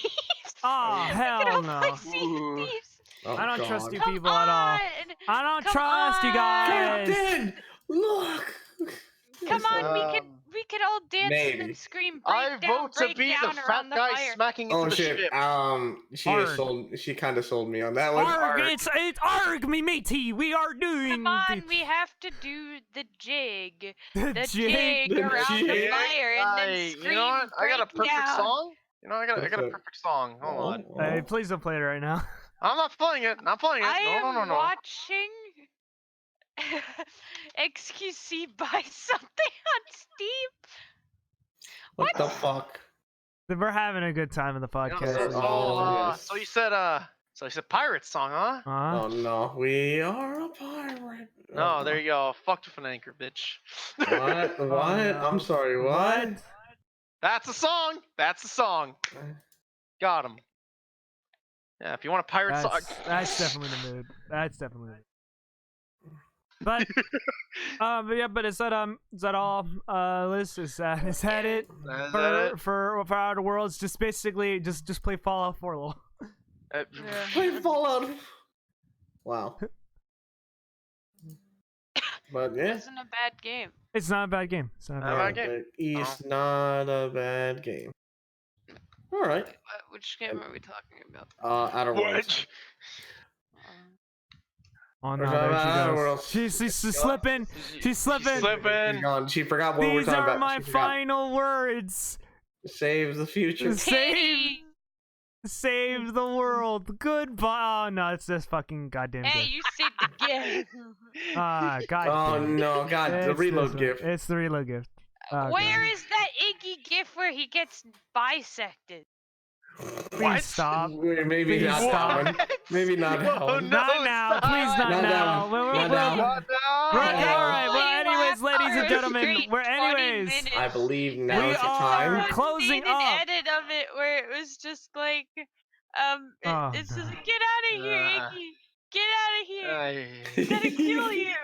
A: Oh
D: We can
A: hell
D: all
A: no!
D: play Sea of
C: Ooh.
D: Thieves.
B: Oh,
A: I don't
B: God.
A: trust you
D: Come
A: people at all.
D: on.
A: I don't
D: Come
A: trust you
D: on.
A: guys.
B: Captain, look.
D: Come on, we could all dance
B: maybe.
D: and then scream.
C: I vote to
D: break
C: be the
D: down
C: fat
D: around the
C: guy
D: fire.
C: smacking into
B: Oh
C: the
B: shit.
C: ship.
B: She kind of sold me on that one.
A: Arg, it's arg me matey. We are doing.
D: Come on, we have to do the jig.
A: the
D: The
A: jig.
D: jig around the
B: jig.
D: fire and then
C: Hey,
D: scream.
C: you know what? I got a
D: break
C: perfect
D: down.
C: song. You know, I got a
B: Okay.
C: perfect song. Hold on.
A: Hey, please don't play it right now.
C: I'm not playing it. Not playing it.
D: I
C: No.
D: am watching XQC buy something on Steam.
B: What the fuck?
A: We're having a good time in the podcast.
B: Oh,
C: So you said pirate song, huh?
A: Huh?
B: Oh no, we are a pirate.
C: No, there you go. Fucked with an anchor, bitch.
B: What?
A: Oh,
B: What?
A: no.
B: I'm sorry. What?
C: That's a song. That's a song. Got him. Yeah, if you want a pirate song.
A: That's definitely the mood. That's definitely the mood. But yeah, but is that all? Liz, is that it?
C: Is that it?
A: For Outer Worlds, just basically just play Fallout 4 lol.
B: Play Fallout. Wow. But yeah,
D: It wasn't a bad game.
A: It's not a bad game. It's not a
C: Not
A: bad
C: a bad game.
B: It's not a bad game. All right.
D: Which game are we talking about?
B: Outer Worlds.
C: Which?
A: Oh no,
B: Or
A: there
B: Outer
A: she
B: Worlds.
A: goes. She's slipping. She's slipping.
B: She's gone. She forgot what we're
A: These
B: talking
A: are
B: about.
A: my
B: She forgot.
A: final words.
B: Save the future.
A: Save the world. Goodbye. Oh no, it's this fucking goddamn
D: Hey,
A: gift.
D: you saved the game.
A: Ah, god.
B: Oh
A: damn it.
B: no, God, the
A: It's
B: reload
A: this one.
B: gift.
A: It's the reload gift. Oh,
D: Where
A: God.
D: is that Iggy gift where he gets bisected?
A: Please
C: What?
A: stop.
B: Maybe
A: Please
B: not
A: stop.
B: that one. Maybe not that
C: Whoa,
B: one.
C: no,
A: Not now.
C: stop.
A: Please not,
B: Not that
A: now.
B: one.
A: We're-
B: Not
A: we're-
B: that one.
A: Right,
B: Yeah.
A: all right. Well, anyways, ladies and
D: For a
A: gentlemen,
D: straight
A: we're
D: 20
A: anyways.
D: minutes.
B: I believe now
A: We
B: is the
A: are
B: time.
A: closing
D: made an
A: up.
D: edit of it where it was just like,
A: Oh,
D: it's just
A: no.
D: like, get out of here, Iggy, get out of here. I'm gonna kill you.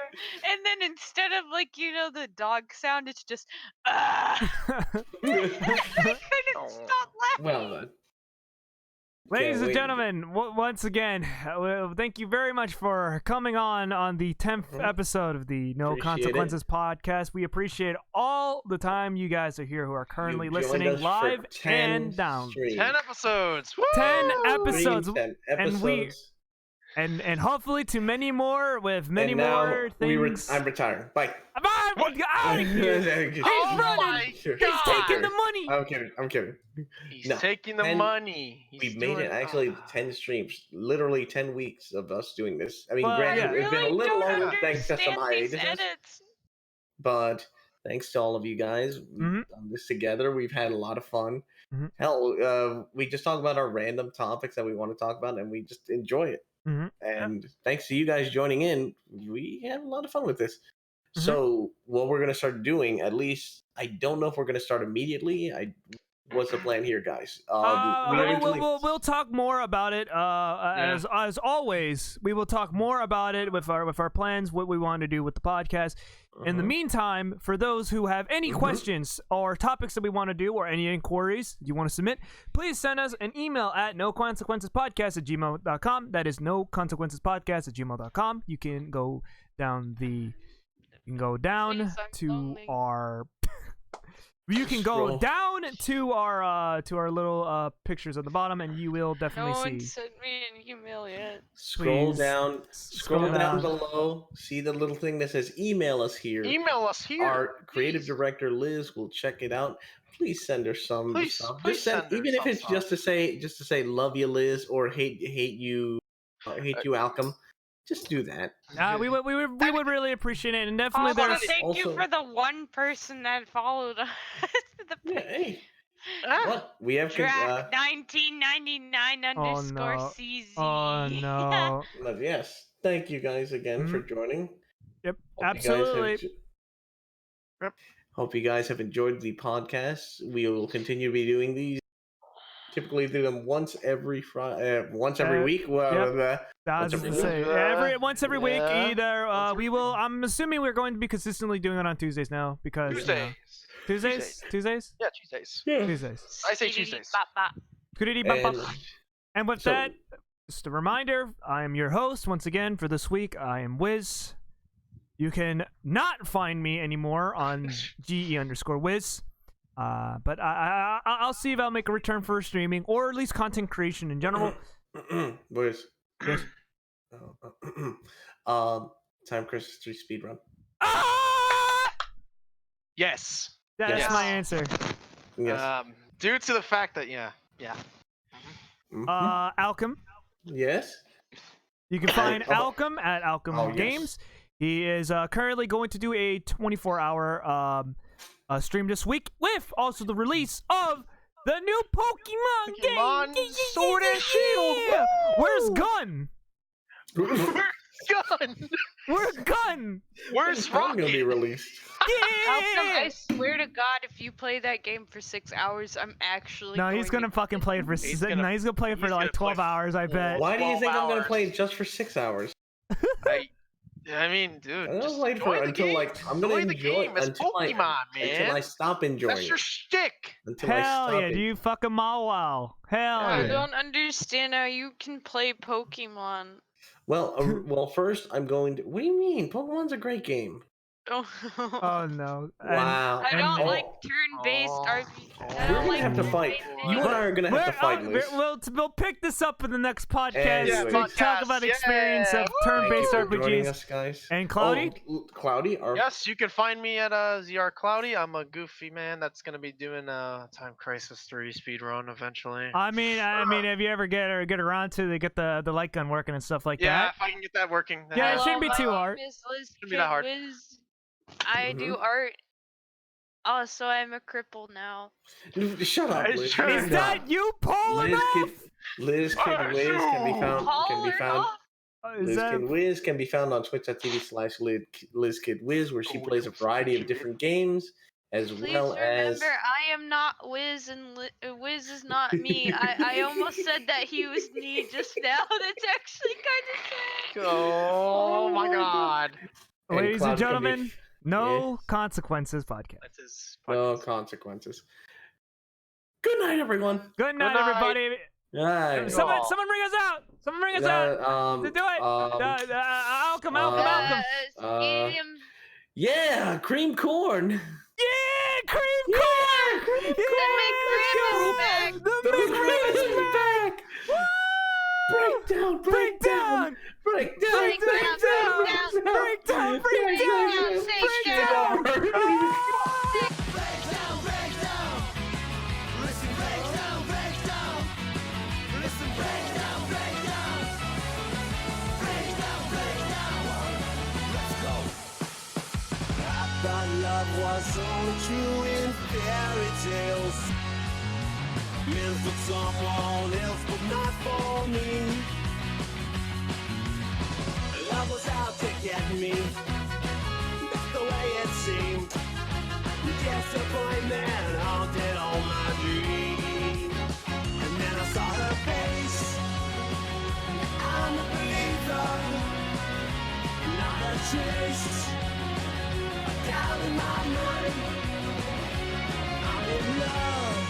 D: And then instead of like, the dog sound, it's just I couldn't stop laughing.
B: Well then.
A: Ladies and
B: wait.
A: gentlemen, once again, thank you very much for coming on the 10th episode of the No
B: Appreciate
A: Consequences podcast. We appreciate all the time you guys are here who are currently
B: You joined
A: listening
B: us for
A: live
B: 10
A: and down.
B: streams.
C: 10 episodes.
A: 10
C: Woo!
A: episodes.
B: 10
A: and we-
B: episodes.
A: And hopefully to many more with many
B: And now
A: more things.
B: I'm retiring. Bye.
A: Bye, get out of here. He's
C: Oh
A: running.
C: my
B: Sure.
A: He's
C: God.
A: taking the money.
B: I'm kidding.
C: He's
B: No,
C: taking the
B: 10
C: money.
B: We've made it actually 10 streams. Literally 10 weeks of us doing this. I mean,
A: Well,
B: granted,
A: yeah.
B: it's been a little
D: don't
B: longer thanks to some
D: understand these
B: hiatuses.
D: edits.
B: But thanks to all of you guys. We've
A: Mhm.
B: done this together. We've had a lot of fun.
A: Mhm.
B: Hell, we just talk about our random topics that we want to talk about, and we just enjoy it.
A: Mhm.
B: And thanks to you guys joining in, we had a lot of fun with this.
A: Mhm.
B: So what we're gonna start doing, at least I don't know if we're gonna start immediately. What's the plan here, guys?
A: We'll talk more about it. As always, we will talk more about it with our plans, what we want to do with the podcast. In the meantime, for those who have any questions or topics that we want to do or any inquiries you want to submit, please send us an email at noconsequencespodcast@gmail.com. That is noconsequencespodcast@gmail.com. You can go down to our you can go
B: Scroll.
A: down to our little pictures at the bottom, and you will
D: No
A: definitely
D: one
A: see.
D: sent me an email yet.
B: Scroll
A: Please.
B: down.
A: Scroll
B: Scroll down
A: down.
B: below. See the little thing that says "Email us here."
C: Email us here.
B: Our creative
C: please.
B: director Liz will check it out. Please send her some
C: Please-
B: stuff.
C: please
B: Just send,
C: send her
B: even if
C: some
B: it's just to say love you, Liz, or hate you, Alchem. Just do that.
A: We would really appreciate it, and definitely
D: Also,
A: there's
D: thank you
B: also-
D: for the one person that followed us. The
B: Yeah, hey,
C: Ah,
B: what we have?
D: Drac 1999 underscore
A: no.
D: CZ.
A: oh no.
B: Yes, thank you guys again for joining.
A: Yep,
B: Hope you guys have
A: absolutely.
C: Yep.
B: Hope you guys have enjoyed the podcast. We will continue to be doing these. Typically do them once every once every week. Well,
A: I was
B: Once
A: gonna
B: every
A: say once every week.
C: Yeah.
A: Either
C: Once
A: we
C: every
A: will. I'm assuming we're going to be consistently doing it on Tuesdays now because
C: Tuesdays.
A: Tuesdays.
C: Yeah, Tuesdays.
B: yeah.
A: Tuesdays.
C: I say Tuesdays.
A: Kudiriri-bop-bop.
B: And
A: And with
B: so-
A: that, just a reminder, I am your host once again for this week. I am Wiz. You can not find me anymore on GE_Wiz. But I'll see if I'll make a return for streaming or at least content creation in general.
B: Boys.
A: Yes.
B: Time Crisis 3 speedrun.
C: Yes.
A: That's
B: Yes.
A: my answer.
B: Yes.
C: Due to the fact that yeah.
B: Mhm.
A: Alchem.
B: Yes.
A: You can find
B: Oh.
A: Alchem at Alchem
B: Oh, yes.
A: Games. He is currently going to do a 24-hour stream this week with also the release of the new Pokemon
C: Pokemon
A: game.
C: Sword and Shield.
A: Yeah. Where's
C: Woo!
A: Gun?
C: Gun.
A: Where's Gun?
C: Where's
B: It's probably gonna be
C: Rocket?
B: released.
D: Alchem,
A: Yeah.
D: I swear to God, if you play that game for 6 hours, I'm actually.
A: No, he's
D: going
A: gonna
D: to
A: fucking play it for.
C: He's
A: No,
C: gonna-
A: he's gonna play it for
C: he's
A: like
C: gonna play
A: 12 hours. I bet.
B: Why do you
C: 12
B: think I'm gonna
C: hours.
B: play it just for 6 hours?
C: I mean, dude,
B: I'm gonna
C: just
B: play it for
C: enjoy the
B: until
C: game.
B: like I'm gonna
C: Enjoy the
B: enjoy
C: game. It's
B: until
C: Pokemon, man.
B: until I stop enjoying
C: That's your
B: it.
C: shtick.
B: Until I
A: Hell
B: stop
A: yeah,
B: it.
A: do you fucking wow? Hell
C: Yeah.
A: yeah.
D: I don't understand how you can play Pokemon.
B: Well, first I'm going to. What do you mean? Pokemon's a great game.
A: Oh no.
B: Wow.
D: I don't
A: and-
D: like turn-based
C: Oh.
D: RPGs. I
B: We're
D: don't
B: gonna
D: like
B: have to fight. You and I are gonna have to fight, Liz.
A: We'll pick this up in the next podcast
B: Anyways.
A: to talk about the experience of
B: Thank
A: turn-based
B: you for joining
A: RPGs.
B: us, guys.
A: And Cloudii?
B: Cloudii?
C: Yes, you can find me at ZR Cloudii. I'm a goofy man that's gonna be doing Time Crisis 3 speedrun eventually.
A: I mean, if you ever get around to get the light gun working and stuff like
C: Yeah,
A: that.
C: if I can get that working. then
A: Yeah, it
C: I'll-
A: shouldn't be
D: my
A: too
D: name
A: hard.
D: is Liz
C: Shouldn't be that hard.
D: Wiz. I do art. Also, I'm a cripple now.
B: Shut up,
C: Hey,
B: Liz.
C: sure.
A: Is that you pulling
B: Liz Kid Wiz can be found.
A: Is
B: Liz
A: that
B: Kid Wiz can be found on twitch.tv/Liz Kid Wiz, where she plays a variety of different games, as
D: Please
B: well as.
D: remember, I am not Wiz, and Wiz is not me. I almost said that he was me just now. That's actually kind of sad.
C: Oh my god.
A: ladies and
B: Cloud can be-
A: gentlemen, no consequences podcast.
C: That's his.
B: No consequences. Good night, everyone.
A: Good night,
C: night.
A: everybody.
B: Right.
A: Someone bring us out. Someone bring us out. Do it. Alchem.
B: Yeah, cream corn.
A: Yeah, cream corn.
B: Cream
A: Yeah,
B: corn.
A: the
B: The
A: McRib is
B: McRib is back. Break down.
A: Break down.
B: Break down.
D: Break down.
A: Break down. Break down. Break down.
E: That love was only true in fairy tales, meant for someone else but not for me. Love was out to get me, that's the way it seemed. Disappointment haunted all my dreams. And then I saw her face, I'm a believer, not a trace. Down in my mind, I'm in love.